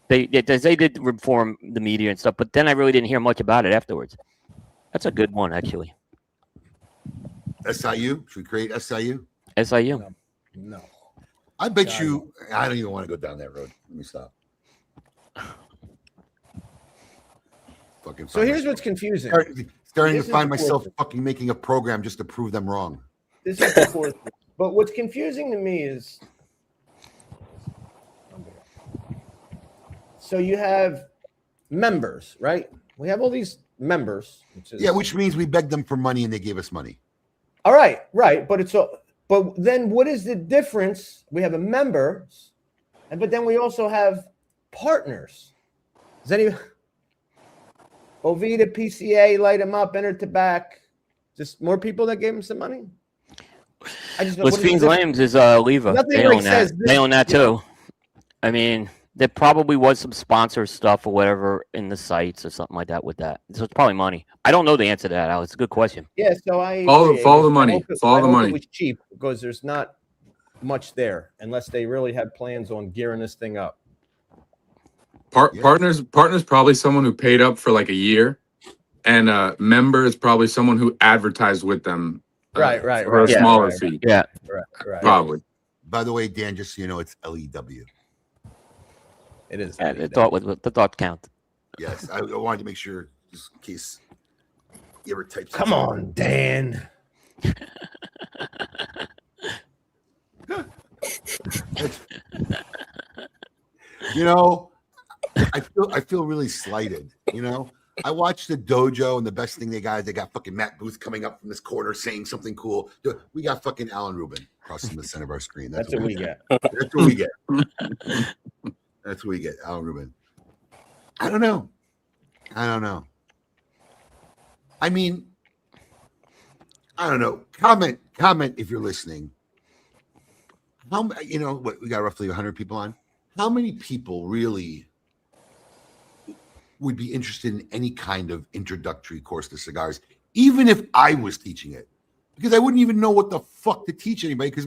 They did reform the media and stuff, but then I really didn't hear much about it afterwards. That's a good one, actually. SIU? Should we create SIU? SIU. No. I bet you. I don't even want to go down that road. Let me stop. So here's what's confusing. Starting to find myself fucking making a program just to prove them wrong. This is the fourth. But what's confusing to me is, so you have members, right? We have all these members. Which means we begged them for money and they gave us money. All right, right. But then what is the difference? We have a member But then we also have partners. Does any Ovida, PCA, light them up, enter tobacco? Just more people that gave him some money? I just Well, Fiends Lames is Leva. Nothing They like own that. says this, They own that you know. too. I mean, there probably was some sponsor stuff or whatever in the sites or something like that with that. So it's probably money. I don't know the answer to that, Alex. It's a good question. Yeah, so I Follow the money. Follow the money. It was cheap because there's not much there unless they really had plans on gearing this thing up. Partners probably someone who paid up for like a year, and member is probably someone who advertised with them. Right. For a smaller fee. Yeah. Right. Probably. By the way, Dan, just so you know, it's LEW. It is. Yeah, the thought count. Yes, I wanted to make sure, just in case you ever type. Come on, Dan. You know, I feel really slighted. You know, I watched the dojo, and the best thing they got fucking Matt Booth coming up from this corner saying something cool. We got fucking Alan Rubin across the center of our screen. That's what we get. That's what we get. That's what we get, Alan Rubin. I don't know. I mean, I don't know. Comment if you're listening. We got roughly 100 people on. How many people really would be interested in any kind of introductory course to cigars, even if I was teaching it? Because I wouldn't even know what the fuck to teach anybody. Because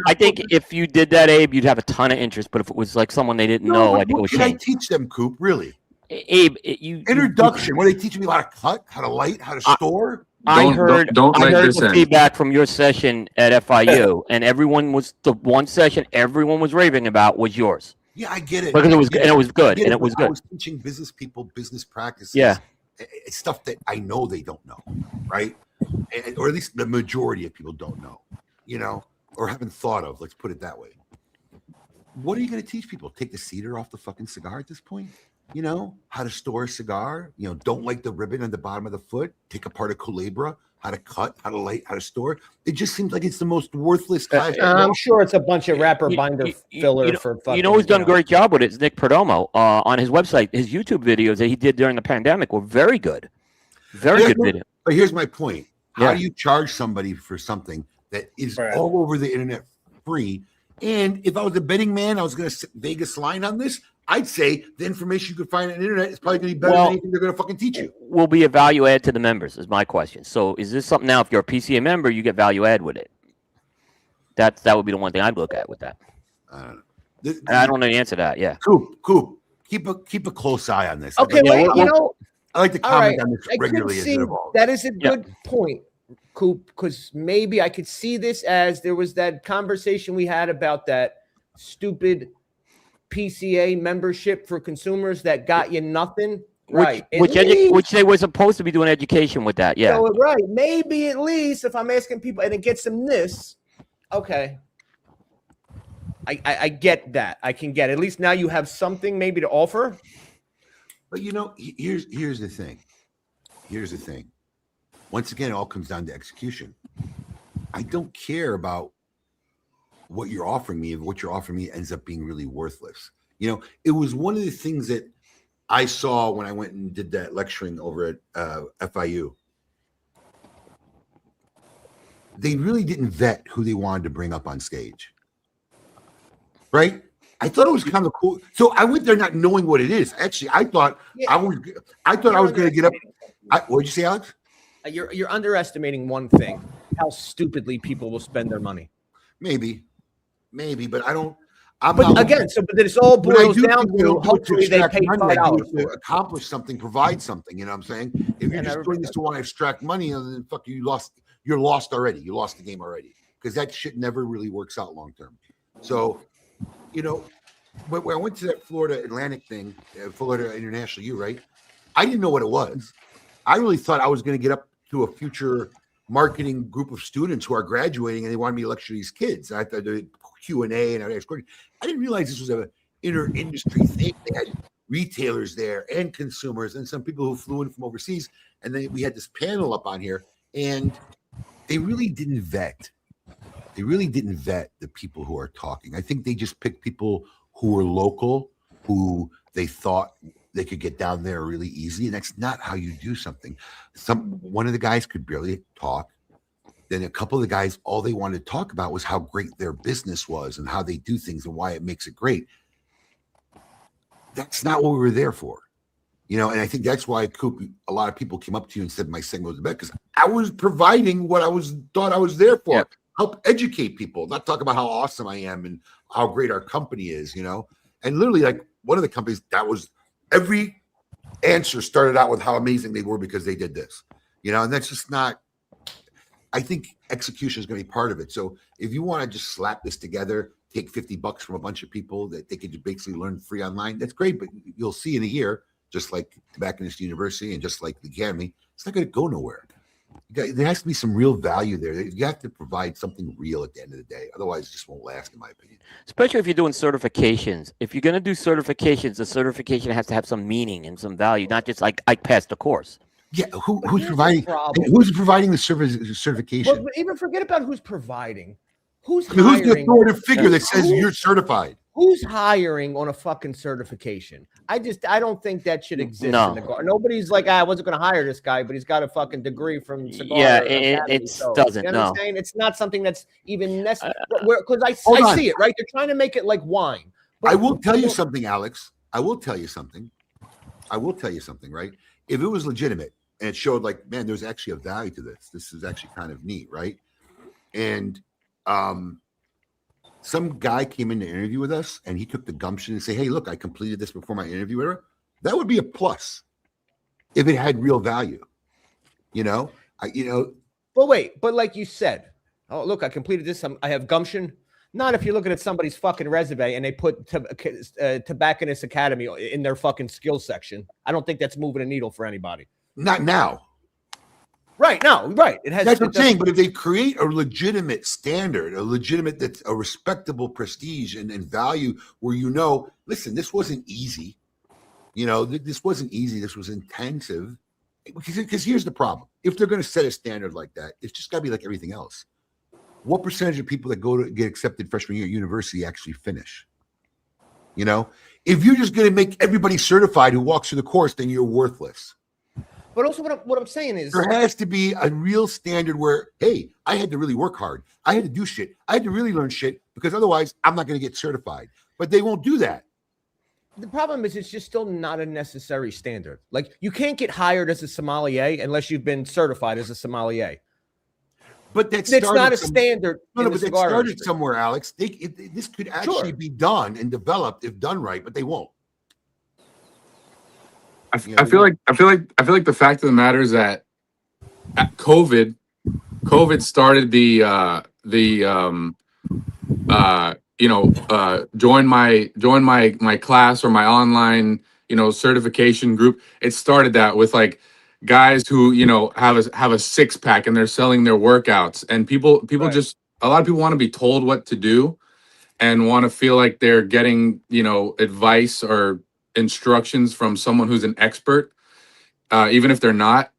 I think if you did that, Abe, you'd have a ton of interest. But if it was like someone they didn't know, I think it would change. I teach them, Coop? Really? Abe, introduction. Were they teaching me how to cut, how to light, how to store? I heard the feedback from your session at FIU, and the one session everyone was raving about was yours. Yeah, I get it. Because it was good. I was teaching business people business practices. Yeah, it's stuff that I know they don't know, right? Or at least the majority of people don't know, or haven't thought of. Let's put it that way. What are you going to teach people? Take the cedar off the fucking cigar at this point? How to store a cigar, don't light the ribbon on the bottom of the foot, take apart a culebra, how to cut, how to light, how to store. It just seems like it's the most worthless class. I'm sure it's a bunch of wrapper binder filler for fucking. Who's done a great job with it is Nick Perdomo on his website. His YouTube videos that he did during the pandemic were very good. Very good video. But here's my point. How do you charge somebody for something that is all over the internet free? And if I was a betting man, I was going to Vegas line on this. I'd say the information you could find on the internet is probably going to be better than anything they're going to fucking teach you. Will be a value add to the members is my question. So is this something now, if you're a PCA member, you get value add with it? That would be the one thing I'd look at with that. I don't know. I don't know the answer to that. Yeah. Coop. Keep a close eye on this. Okay, I like to comment on this regularly as it evolves. That is a good point, Coop, because maybe I could see this as there was that conversation we had about that stupid PCA membership for consumers that got you nothing. Right. Which they were supposed to be doing education with that. Yeah. So, right. Maybe at least if I'm asking people and it gets them this, okay. I get that. I can get it. At least now you have something maybe to offer. But here's the thing. Here's the thing. Once again, it all comes down to execution. I don't care about what you're offering me. If what you're offering me ends up being really worthless. It was one of the things that I saw when I went and did that lecturing over at FIU. They really didn't vet who they wanted to bring up on stage. Right? I thought it was kind of cool. So I went there not knowing what it is. Actually, I thought I was going to get up. What'd you say, Alex? You're underestimating one thing: how stupidly people will spend their money. Maybe, but I don't. But this all boils down to hopefully they pay $5 to accomplish something, provide something. You know what I'm saying? If you're just doing this to want to extract money, then fuck you, you're lost already. You lost the game already because that shit never really works out long term. So, when I went to that Florida Atlantic thing, Florida International U, right? I didn't know what it was. I really thought I was going to get up to a future marketing group of students who are graduating and they wanted me to lecture these kids. I thought the Q&A and I didn't realize this was an inter-industry thing. They had retailers there and consumers and some people who flew in from overseas. And then we had this panel up on here and they really didn't vet they really didn't vet the people who are talking. I think they just picked people who were local, who they thought they could get down there really easy. And that's not how you do something. One of the guys could barely talk. Then a couple of the guys, all they wanted to talk about was how great their business was and how they do things and why it makes it great. That's not what we were there for. You know, and I think that's why, Coop, a lot of people came up to you and said my segment was the best, because I was providing what thought I was there for. Yeah. Help educate people, not talk about how awesome I am and how great our company is, you know. And literally, like, one of the companies, that was every answer started out with how amazing they were because they did this, you know. And that's just not, I think execution is going to be part of it. So if you want to just slap this together, take $50 from a bunch of people that they could basically learn free online, that's great. But you'll see in a year, just like Tobacconist University and just like the Academy, it's not going to go nowhere. There has to be some real value there. You have to provide something real at the end of the day. Otherwise, it just won't last, in my opinion. Especially if you're doing certifications. If you're going to do certifications, the certification has to have some meaning and some value, not just like I passed the course. Yeah, who's providing the certification? Well, even forget about who's providing. Who's the authoritative figure that says you're certified? Who's hiring on a fucking certification? I don't think that should exist in the car. Nobody's like, I wasn't going to hire this guy, but he's got a fucking degree from Cigar. Yeah, it doesn't. You know what I'm saying? It's not something that's even necessary. Because I see it, right? They're trying to make it like wine. But I will tell you something, Alex. I will tell you something, right? If it was legitimate and it showed like, man, there's actually a value to this. This is actually kind of neat, right? And some guy came in to interview with us and he took the gumption and say, hey, look, I completed this before my interview. Whatever. That would be a plus if it had real value, you know. But wait, but like you said, oh, look, I completed this. I have gumption. Not if you're looking at somebody's fucking resume and they put Tobacconist Academy in their fucking skills section. I don't think that's moving a needle for anybody. Not now. Right. No, right. It has. That's what I'm saying. But if they create a legitimate standard, that's a respectable prestige and value where, you know, listen, this wasn't easy. You know, this wasn't easy. This was intensive. Because here's the problem. If they're going to set a standard like that, it's just got to be like everything else. What percentage of people that go to get accepted freshman year at university actually finish? You know, if you're just going to make everybody certified who walks through the course, then you're worthless. But also what I'm saying is there has to be a real standard where, hey, I had to really work hard. I had to do shit. I had to really learn shit because otherwise I'm not going to get certified. But they won't do that. The problem is it's just still not a necessary standard. Like, you can't get hired as a sommelier unless you've been certified as a sommelier. But it's not a standard. No, but that started somewhere, Alex. This could actually be done and developed if done right, but they won't. I feel like the fact of the matter is that COVID started join my class or my online, you know, certification group. It started that with like guys who, you know, have a six pack and they're selling their workouts, and people right. Just a lot of people want to be told what to do and want to feel like they're getting, you know, advice or instructions from someone who's an expert, even if they're not.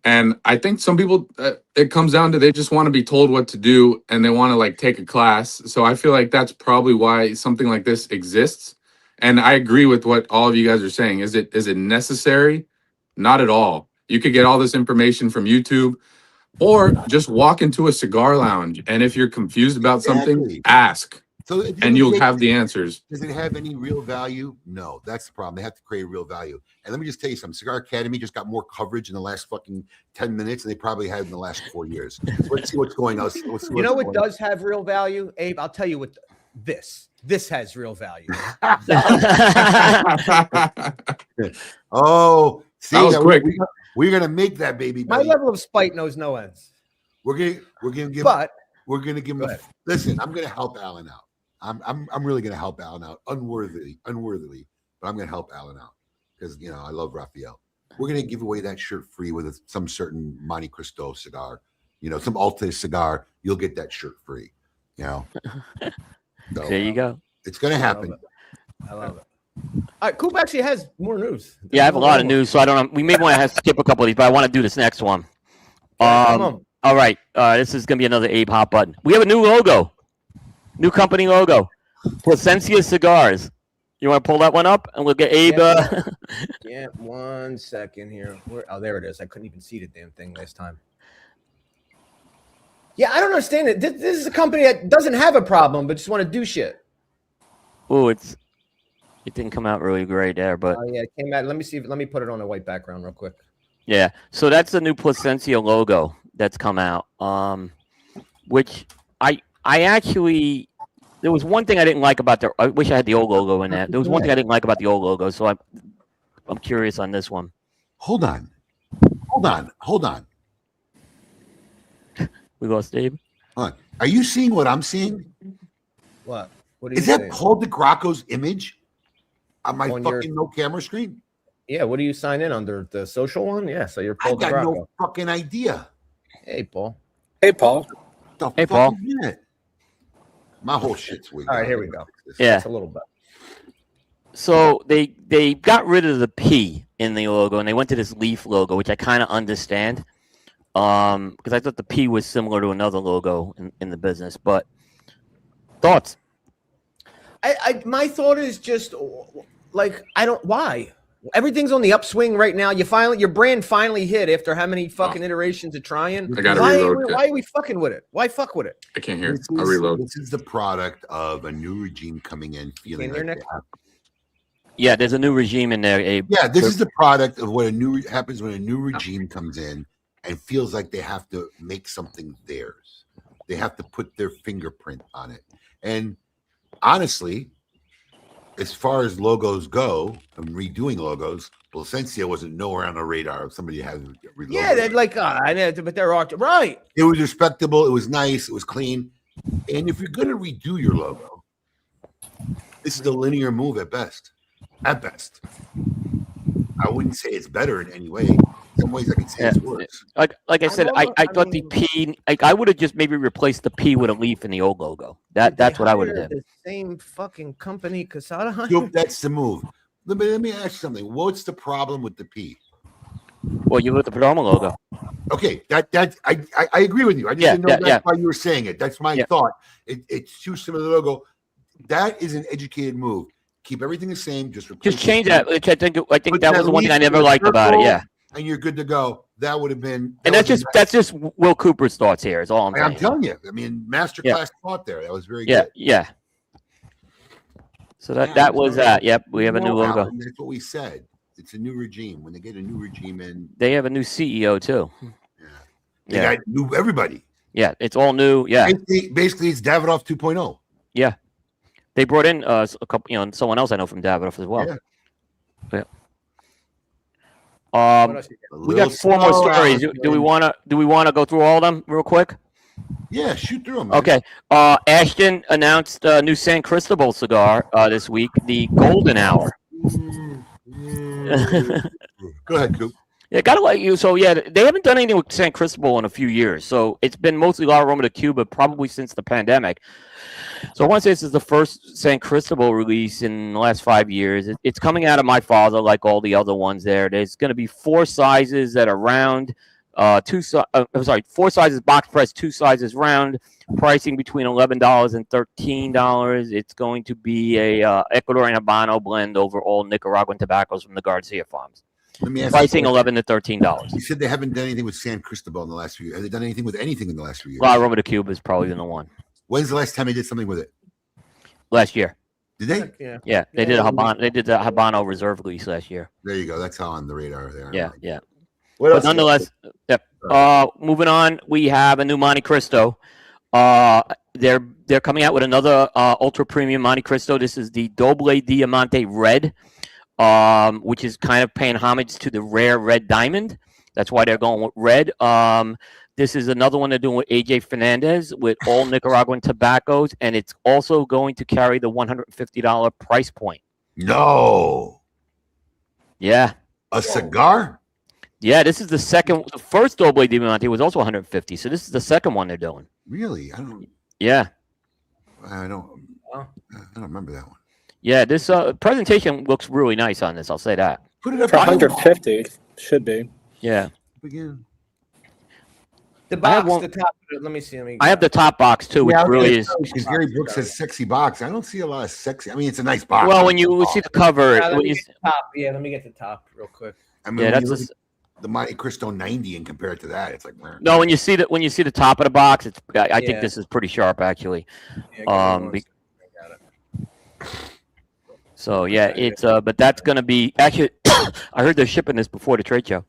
And I think some people, it comes down to they just want to be told what to do and they want to like take a class. So I feel like that's probably why something like this exists. And I agree with what all of you guys are saying. Is it necessary? Not at all. You could get all this information from YouTube or just walk into a cigar lounge. And if you're confused about something, ask. And you'll have the answers. Does it have any real value? No, that's the problem. They have to create real value. And let me just tell you something. Cigar Academy just got more coverage in the last fucking 10 minutes than they probably had in the last 4 years. Let's see what's going on. You know what does have real value, Abe? I'll tell you what. This has real value. Oh, see, that was quick. We're gonna make that baby. My level of spite knows no ends. We're gonna give. We're gonna give him. Listen, I'm gonna help Alan out. I'm really gonna help Alan out unworthily, but I'm gonna help Alan out because, you know, I love Raphael. We're gonna give away that shirt free with some certain Monte Cristo cigar, you know, some Alta cigar. You'll get that shirt free. You know. So, there you go. It's gonna happen. I love it. All right, Coop actually has more news. Yeah, I have a lot of news, so I don't know. We may want to skip a couple of these, but I want to do this next one. All right. This is going to be another Abe hot button. We have a new logo. New company logo. Placencia Cigars. You want to pull that one up? And we'll get Abe. Yeah, 1 second here. Oh, there it is. I couldn't even see the damn thing last time. Yeah, I don't understand it. This is a company that doesn't have a problem, but just want to do shit. Oh, it didn't come out really great there, but yeah, it came out. Let me put it on a white background real quick. yeah. So that's the new Placencia logo that's come out. Which I actually, there was one thing I didn't like about I wish I had the old logo in there. There was one thing I didn't like about the old logo, so I'm curious on this one. Hold on. We lost Abe. Hold on. Are you seeing what I'm seeing? What? What Is that Paul DeGracco's image on my On fucking no camera screen? Yeah, what do you sign in under? The social one? Yeah, so you're I Paul got DeGracco. no fucking idea. Hey, Paul. Hey, Paul. Hey, Paul. My whole shit's weak. All right, here we go. Yeah. It's a little bit. So they got rid of the P in the logo and they went to this leaf logo, which I kind of understand. Because I thought the P was similar to another logo in the business. But thoughts? My thought is just like why? Everything's on the upswing right now. Your brand finally hit after how many fucking iterations of trying? I gotta reload. Why are we fucking with it? Why fuck with it? I can't hear. I'll reload. This is the product of a new regime coming in, feeling like Yeah, there's a new regime in there, Abe. Yeah, this is the product of what happens when a new regime comes in and feels like they have to make something theirs. They have to put their fingerprint on it. And honestly, as far as logos go, and redoing logos, Placencia wasn't nowhere on the radar of somebody had reloaded. Yeah, they're like, but they're right. It was respectable. It was nice. It was clean. And if you're going to redo your logo, this is a linear move at best. At best. I wouldn't say it's better in any way. In some ways, I can say it's worse. Like I said, I thought the P. I would have just maybe replaced the P with a leaf in the old logo. That's what I would have done. The same fucking company, Casada. Nope, that's the move. Let me ask you something. What's the problem with the P? Well, you with the Perdomo logo. Okay, I agree with you. I just didn't know that's why you were saying it. That's my thought. It's too similar to the logo. That is an educated move. Keep everything the same. Just change that. Which I think that was the one thing I never liked about it. Yeah. And you're good to go. That would have been. And that's just Will Cooper's thoughts here. Is all I'm saying. I'm telling you. I mean, masterclass thought there. That was very good. Yeah. So that was that. Yep, we have a new logo. And that's what we said. It's a new regime. When they get a new regime in, they have a new CEO too. They got new everybody. Yeah, it's all new. Yeah. Basically, it's Davidoff 2.0. Yeah. They brought in a couple, someone else I know from Davidoff as well. Yeah. We got 4 more stories. Do we want to go through all of them real quick? Yeah, shoot through them. Man. Okay. Ashton announced a new San Cristobal cigar this week, the Golden Hour. Go ahead, Coop. Yeah, gotta let you. So yeah, they haven't done anything with San Cristobal in a few years. So it's been mostly La Aroma de Cuba, probably since the pandemic. So I want to say this is the first San Cristobal release in the last 5 years. It's coming out of my father, like all the other ones there. There's going to be 4 sizes that are round, 4 sizes box press, 2 sizes round, pricing between $11 and $13. It's going to be a Ecuadorian Habano blend over all Nicaraguan tobaccos from the Garcia farms. Let me ask pricing $11 to $13. You said they haven't done anything with San Cristobal in the last few years. Have they done anything with anything in the last few years? La Aroma de Cuba is probably the one. When's the last time they did something with it? Last year. Did they? Yeah, they did a Habano. They did the Habano Reserve release last year. There you go. That's how on the radar there. Yeah. What else? But nonetheless, moving on, we have a new Monte Cristo. They're coming out with another ultra premium Monte Cristo. This is the Doble Diamante Red, which is kind of paying homage to the rare red diamond. That's why they're going with red. This is another one they're doing with AJ Fernandez with all Nicaraguan tobaccos, and it's also going to carry the $150 price point. No. Yeah. A cigar? Yeah, this is the second. The first Doble Diamante was also $150, so this is the second one they're doing. Really? I don't remember that one. Yeah, this presentation looks really nice on this. I'll say that. Put it up for $150. Should be. Yeah. Again. The I have box, one- the top. Let me see. I have the top box too, which really is. Because Gary Brooks says sexy box. I don't see a lot of sexy. I mean, it's a nice box. Well, when you see the cover, Let when me you, get the top. Yeah, let me get the top real quick. I mean, yeah, when that's you look a, at the Monte Cristo 90 and compare it to that, it's like, no. When you see the top of the box, it's. I think Yeah. this is pretty sharp actually. Yeah, So yeah, it's but that's gonna be actually. I heard they're shipping this before the trade show.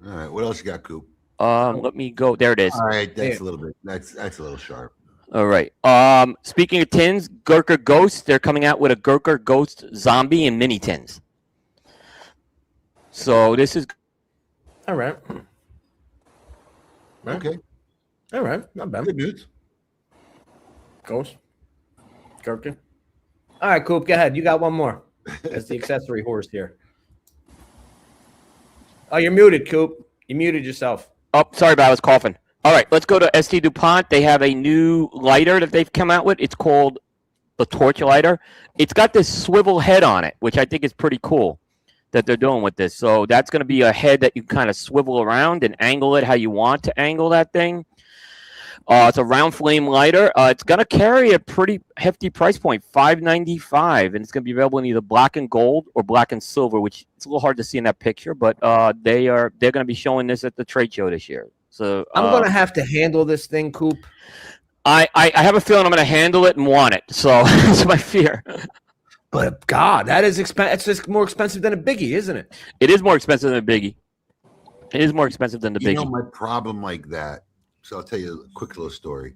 all right, what else you got, Coop? Let me go. There it is. All right, that's a little bit. That's a little sharp. All right. Speaking of tins, Gurkha Ghost, they're coming out with a Gurkha Ghost zombie in mini tins. So this is all right. Okay. All right. Not bad. Good news. Ghost. Gurkha. All right, Coop. Go ahead. You got one more. That's the accessory horse here. Oh, you're muted, Coop. You muted yourself. Oh, sorry, but I was coughing. All right, let's go to ST DuPont. They have a new lighter that they've come out with. It's called the Torch Lighter. It's got this swivel head on it, which I think is pretty cool that they're doing with this. So that's going to be a head that you kind of swivel around and angle it how you want to angle that thing. It's a round flame lighter. It's going to carry a pretty hefty price point, $5.95, and it's going to be available in either black and gold or black and silver, which it's a little hard to see in that picture, but they're going to be showing this at the trade show this year. So I'm going to have to handle this thing, Coop. I have a feeling I'm going to handle it and want it. So that's my fear. But God, that is expensive. It's just more expensive than a biggie, isn't it? It is more expensive than a biggie. It is more expensive than the biggie. You know, my problem like that. So I'll tell you a quick little story.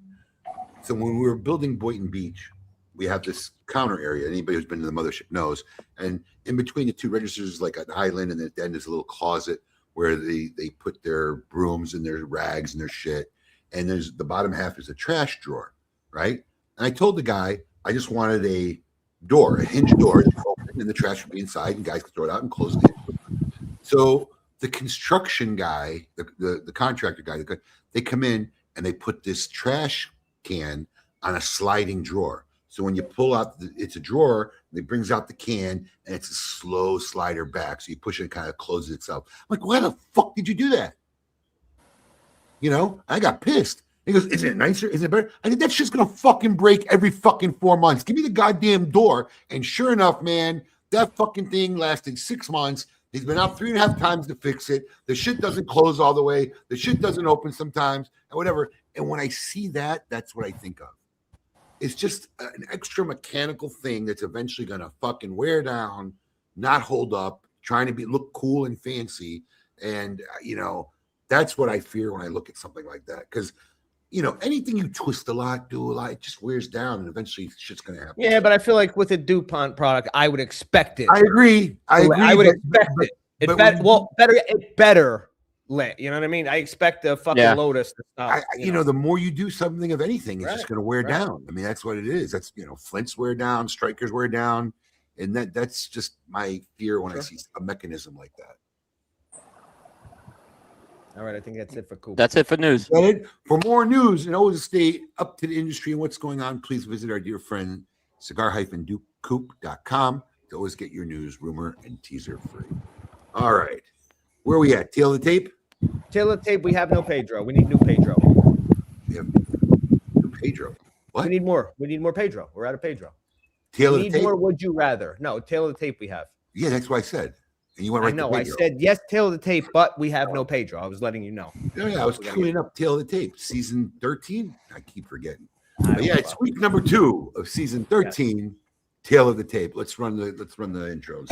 So when we were building Boynton Beach, we have this counter area. Anybody who's been to the mothership knows. And in between the two registers, like at Highland, and at the end, there's a little closet where they put their brooms and their rags and their shit. And there's the bottom half is a trash drawer, right? And I told the guy I just wanted a door, a hinge door, to open, and the trash would be inside, and guys could throw it out and close it. So the construction guy, the contractor guy, they come in and they put this trash can on a sliding drawer. So when you pull out, it's a drawer, and it brings out the can, and it's a slow slider back. So you push it and kind of closes itself. I'm like, why the fuck did you do that? You know, I got pissed. He goes, isn't it nicer? Isn't it better? I think that's just going to fucking break every fucking 4 months. Give me the goddamn door. And sure enough, man, that fucking thing lasted 6 months. He's been out 3.5 times to fix it. The shit doesn't close all the way. The shit doesn't open sometimes and whatever. And when I see that, that's what I think of. It's just an extra mechanical thing that's eventually going to fucking wear down, not hold up, trying to look cool and fancy. And, you know, that's what I fear when I look at something like that. Because, you know, anything you twist a lot, do a lot, it just wears down, and eventually shit's going to happen. Yeah, but I feel like with a DuPont product, I would expect it. I agree. I would expect it. It better lit. You know what I mean? I expect the fucking Lotus to stop. You know, the more you do something of anything, it's just going to wear down. I mean, that's what it is. That's, you know, Flints wear down, Strikers wear down. And that's just my fear when I see a mechanism like that. All right, I think that's it for Coop. That's it for news. For more news and always stay up to the industry and what's going on, please visit our dear friend cigar-coop.com to always get your news, rumor, and teaser free. All right. Where are we at? Tail of the tape? Tail of the tape, we have no Pedro. We need new Pedro. We have new Pedro. What? We need more. We need more Pedro. We're out of Pedro. Tail we of the need tape? more Would You Rather. No, tail of the tape we have. Yeah, that's what I said. And you went right I know. to I Pedro. said yes, tail of the tape, but we have no Pedro. I was letting you know. Yeah, I was queuing up tail of the tape. Season 13. I keep forgetting. But yeah, it's week number 2 of season 13. Tail of the tape. Let's run the intro.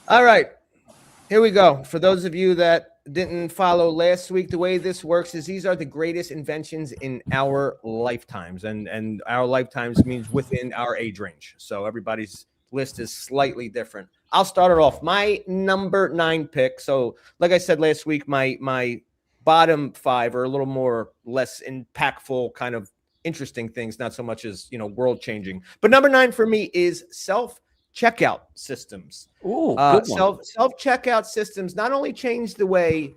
All right, here we go. For those of you that didn't follow last week, the way this works is these are the greatest inventions in our lifetimes, and our lifetimes means within our age range. So everybody's list is slightly different. I'll start it off. My number 9 pick. So, like I said last week, my bottom 5 are a little more less impactful, kind of interesting things, not so much as world changing. But number 9 for me is self-checkout systems. Ooh, self checkout systems not only changed the way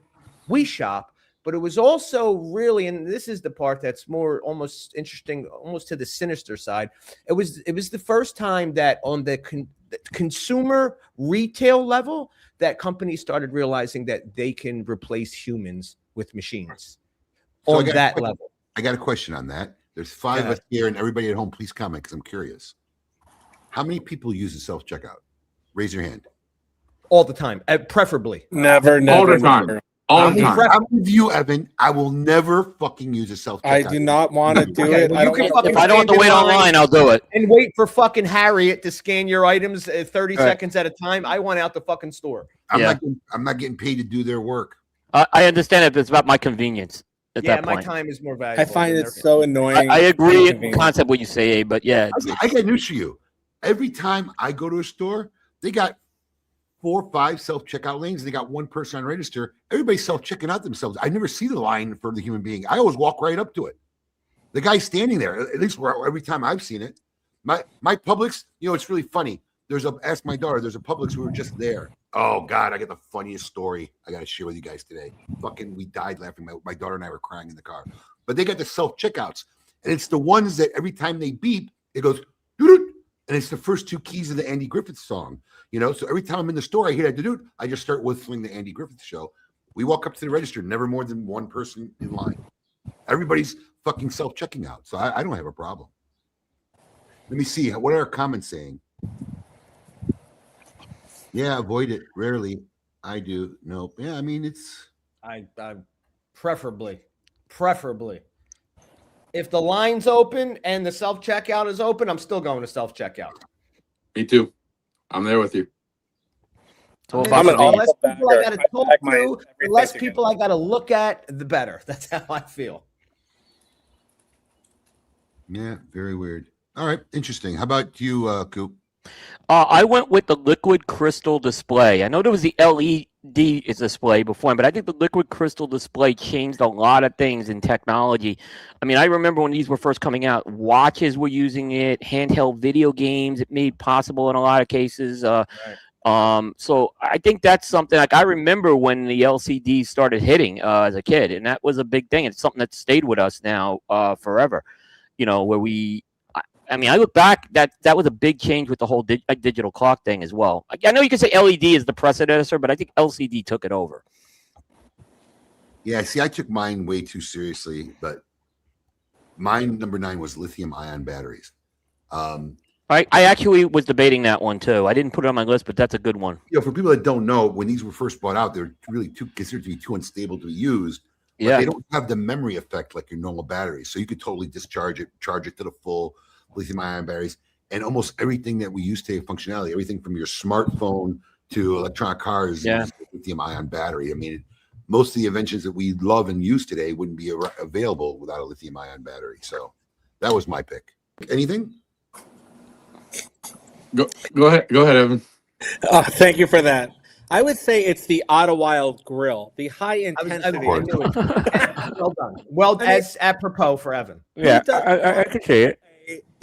we shop, but it was also really, and this is the part that's more almost interesting, almost to the sinister side. It was the first time that on the consumer retail level that companies started realizing that they can replace humans with machines on that level. I got a question on that. There's 5 of us here, and everybody at home, please comment because I'm curious. How many people use a self-checkout? Raise your hand. All the time, preferably. Never. All the time. I'm with you, Evan. I will never fucking use a self-checkout. I do not want to do it. Well, if I don't have to wait online, I'll do it. And wait for fucking Harriet to scan your items 30 seconds at a time. I want out the fucking store. I'm not getting paid to do their work. I understand it, but it's about my convenience. At that my point. time is more valuable. I find it so annoying. I agree in concept what you say, Abe, but yeah. I got news for you. Every time I go to a store, they got 4 or 5 self-checkout lanes. And they got one person on register. Everybody's self-checking out themselves. I never see the line for the human being. I always walk right up to it. The guy's standing there, at least every time I've seen it. My Publix, it's really funny. Ask my daughter, there's a Publix who were just there. Oh, God, I got the funniest story I got to share with you guys today. Fucking, we died laughing. My daughter and I were crying in the car. But they got the self-checkouts. And it's the ones that every time they beep, it goes, doo-doo, and it's the first 2 keys of the Andy Griffith song. So every time I'm in the store, I hear that doo-doo, I just start whistling the Andy Griffith show. We walk up to the register, never more than one person in line. Everybody's fucking self-checking out. So I don't have a problem. Let me see. What are our comments saying? Yeah, avoid it. Rarely. I do. Nope. Yeah, I mean, it's... I preferably. If the line's open and the self-checkout is open, I'm still going to self-checkout. Me too. I'm there with you. So the less people I got to talk to, the less people I got to look at, the better. That's how I feel. Yeah, very weird. All right, interesting. How about you, Coop? I went with the liquid crystal display. I know there was the LED display before, but I think the liquid crystal display changed a lot of things in technology. I mean, I remember when these were first coming out, watches were using it, handheld video games, it made possible in a lot of cases. So I think that's something like I remember when the LCD started hitting as a kid, and that was a big thing. It's something that stayed with us now forever, where I look back, that was a big change with the whole digital clock thing as well. I know you can say LED is the predecessor, but I think LCD took it over. Yeah, see, I took mine way too seriously, but mine number 9 was lithium-ion batteries. I actually was debating that one too. I didn't put it on my list, but that's a good one. For people that don't know, when these were first brought out, they're really considered to be too unstable to be used. Yeah, they don't have the memory effect like your normal batteries, so you could totally discharge it, charge it to the full. Lithium-ion batteries, and almost everything that we use today, functionality, everything from your smartphone to electronic cars, lithium-ion battery. I mean, most of the inventions that we love and use today wouldn't be available without a lithium-ion battery. So that was my pick. Anything? Go ahead, Evan. Thank you for that. I would say it's the Idlewild Grill, the high intensity. Well done. Well, as apropos for Evan. Yeah, I could see it.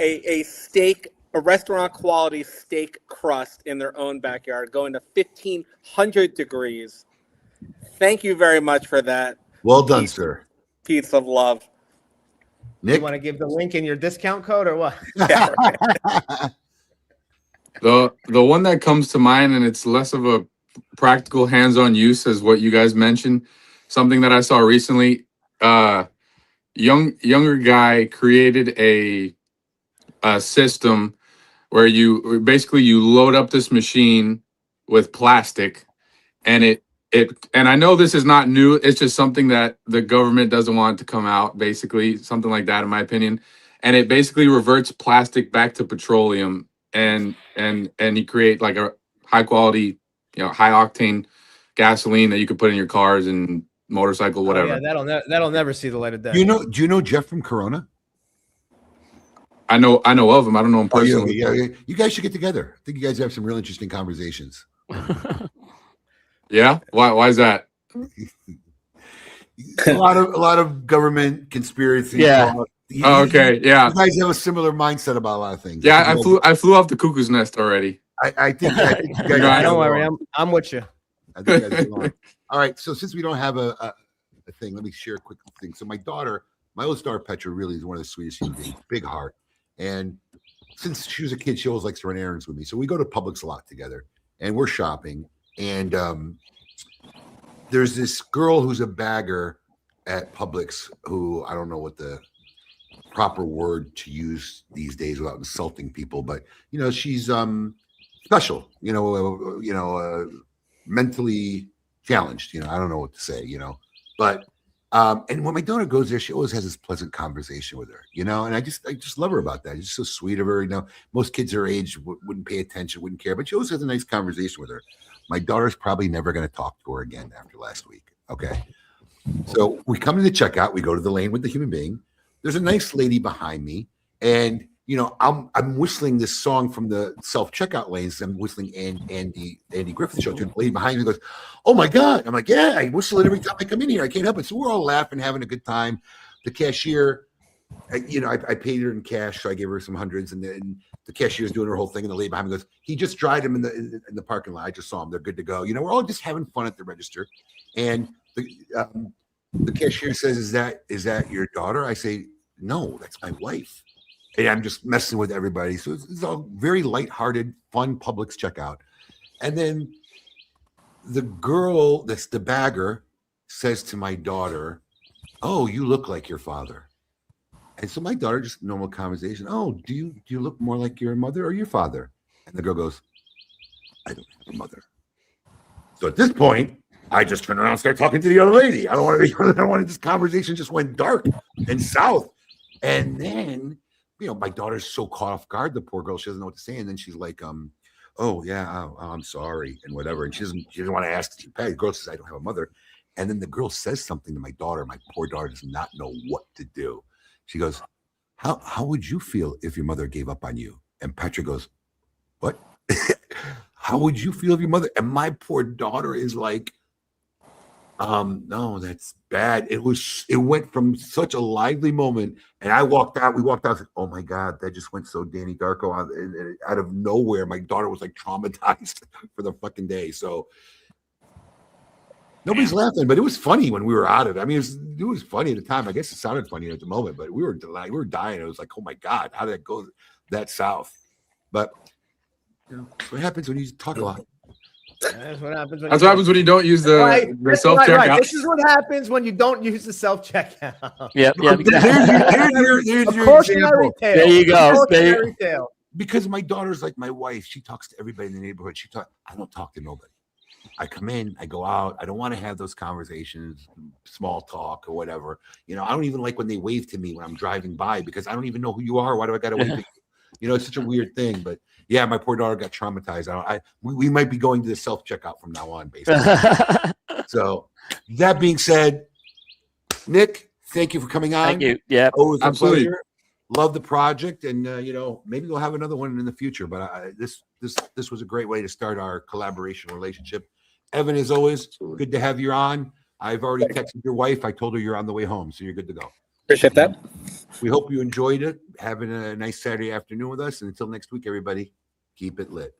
A steak, a restaurant quality steak crust in their own backyard, going to 1,500 degrees. Thank you very much for that. Well done, sir. Piece of love. Nick, you want to give the link in your discount code or what? Yeah, right. The one that comes to mind, and it's less of a practical hands-on use as what you guys mentioned. Something that I saw recently. Younger guy created a system where you load up this machine with plastic, and and I know this is not new. It's just something that the government doesn't want to come out. Basically, something like that, in my opinion. And it basically reverts plastic back to petroleum, and you create like a high quality, high octane gasoline that you could put in your cars and motorcycle, whatever. Yeah, that'll never see the light of day. Do you know Jeff from Corona? I know of him. I don't know him Oh, personally. yeah. You guys should get together. I think you guys have some real interesting conversations. Yeah? Why is that? A lot of government conspiracy. Yeah. talk. Okay, yeah. You guys have a similar mindset about a lot of things. Yeah, I flew off the cuckoo's nest already. I think you guys Don't worry, I'm with you. I think you guys get along. All right, so since we don't have a thing, let me share a quick thing. So my oldest daughter Petra really is one of the sweetest human beings, big heart. And since she was a kid, she always likes to run errands with me. So we go to Publix a lot together and we're shopping. And there's this girl who's a bagger at Publix who I don't know what the proper word to use these days without insulting people, but she's special, mentally challenged, I don't know what to say, but and when my daughter goes there, she always has this pleasant conversation with her, and I just love her about that. It's just so sweet of her. Most kids her age wouldn't pay attention, wouldn't care, but she always has a nice conversation with her. My daughter's probably never going to talk to her again after last week. Okay. So we come to the checkout, we go to the lane with the human being. There's a nice lady behind me, and I'm whistling this song from the self-checkout lanes. I'm whistling Andy Griffith show to the lady behind me goes, "Oh my God." I'm like, "Yeah, I whistle it every time I come in here. I can't help it." So we're all laughing, having a good time. The cashier, I paid her in cash, so I gave her some hundreds, and then the cashier's doing her whole thing, and the lady behind me goes, "He just tried him in the parking lot. I just saw him. They're good to go." We're all just having fun at the register, and the cashier says, "Is that your daughter?" I say, "No, that's my wife." And I'm just messing with everybody. So it's all very lighthearted, fun Publix checkout. And then the girl that's the bagger says to my daughter, "Oh, you look like your father." And so my daughter, just normal conversation, "Oh, do you look more like your mother or your father?" And the girl goes, "I don't have a mother." So at this point, I just turn around and start talking to the other lady. I don't want this conversation just went dark and south. And then, my daughter's so caught off guard, the poor girl, she doesn't know what to say. And then she's like, "Oh yeah, I'm sorry," and whatever. And she doesn't want to ask. The girl says, "I don't have a mother." And then the girl says something to my daughter. My poor daughter does not know what to do. She goes, How would you feel if your mother gave up on you?" And Petra goes, "What?" "How would you feel if your mother?" And my poor daughter is like, "No, that's bad." It went from such a lively moment, and we walked out, like, "Oh my God, that just went so Danny Darko out of nowhere." My daughter was like traumatized for the fucking day. So nobody's laughing, but it was funny when we were at it. I mean, it was funny at the time. I guess it sounded funny at the moment, but we were dying. It was like, "Oh my God, how did it go that south?" But that's what happens when you talk a lot. That's what happens when you don't use the self-checkout. Right. This is what happens when you don't use the self-checkout. Yeah. There's your Cautionary example. tale. There you go. Cautionary tale. Because my daughter's like my wife. She talks to everybody in the neighborhood. I don't talk to nobody. I come in, I go out. I don't want to have those conversations, small talk or whatever. I don't even like when they wave to me when I'm driving by because I don't even know who you are. Why do I got to wave to you? It's such a weird thing. But yeah, my poor daughter got traumatized. We might be going to the self-checkout from now on, basically. So that being said, Nick, thank you for coming on. Thank you. Yeah, always absolutely. A pleasure. Love the project, and maybe we'll have another one in the future. But this was a great way to start our collaboration relationship. Evan, as always, good to have you on. I've already texted your wife. I told her you're on the way home, so you're good to go. Appreciate that. We hope you enjoyed it. Having a nice Saturday afternoon with us. And until next week, everybody, keep it lit.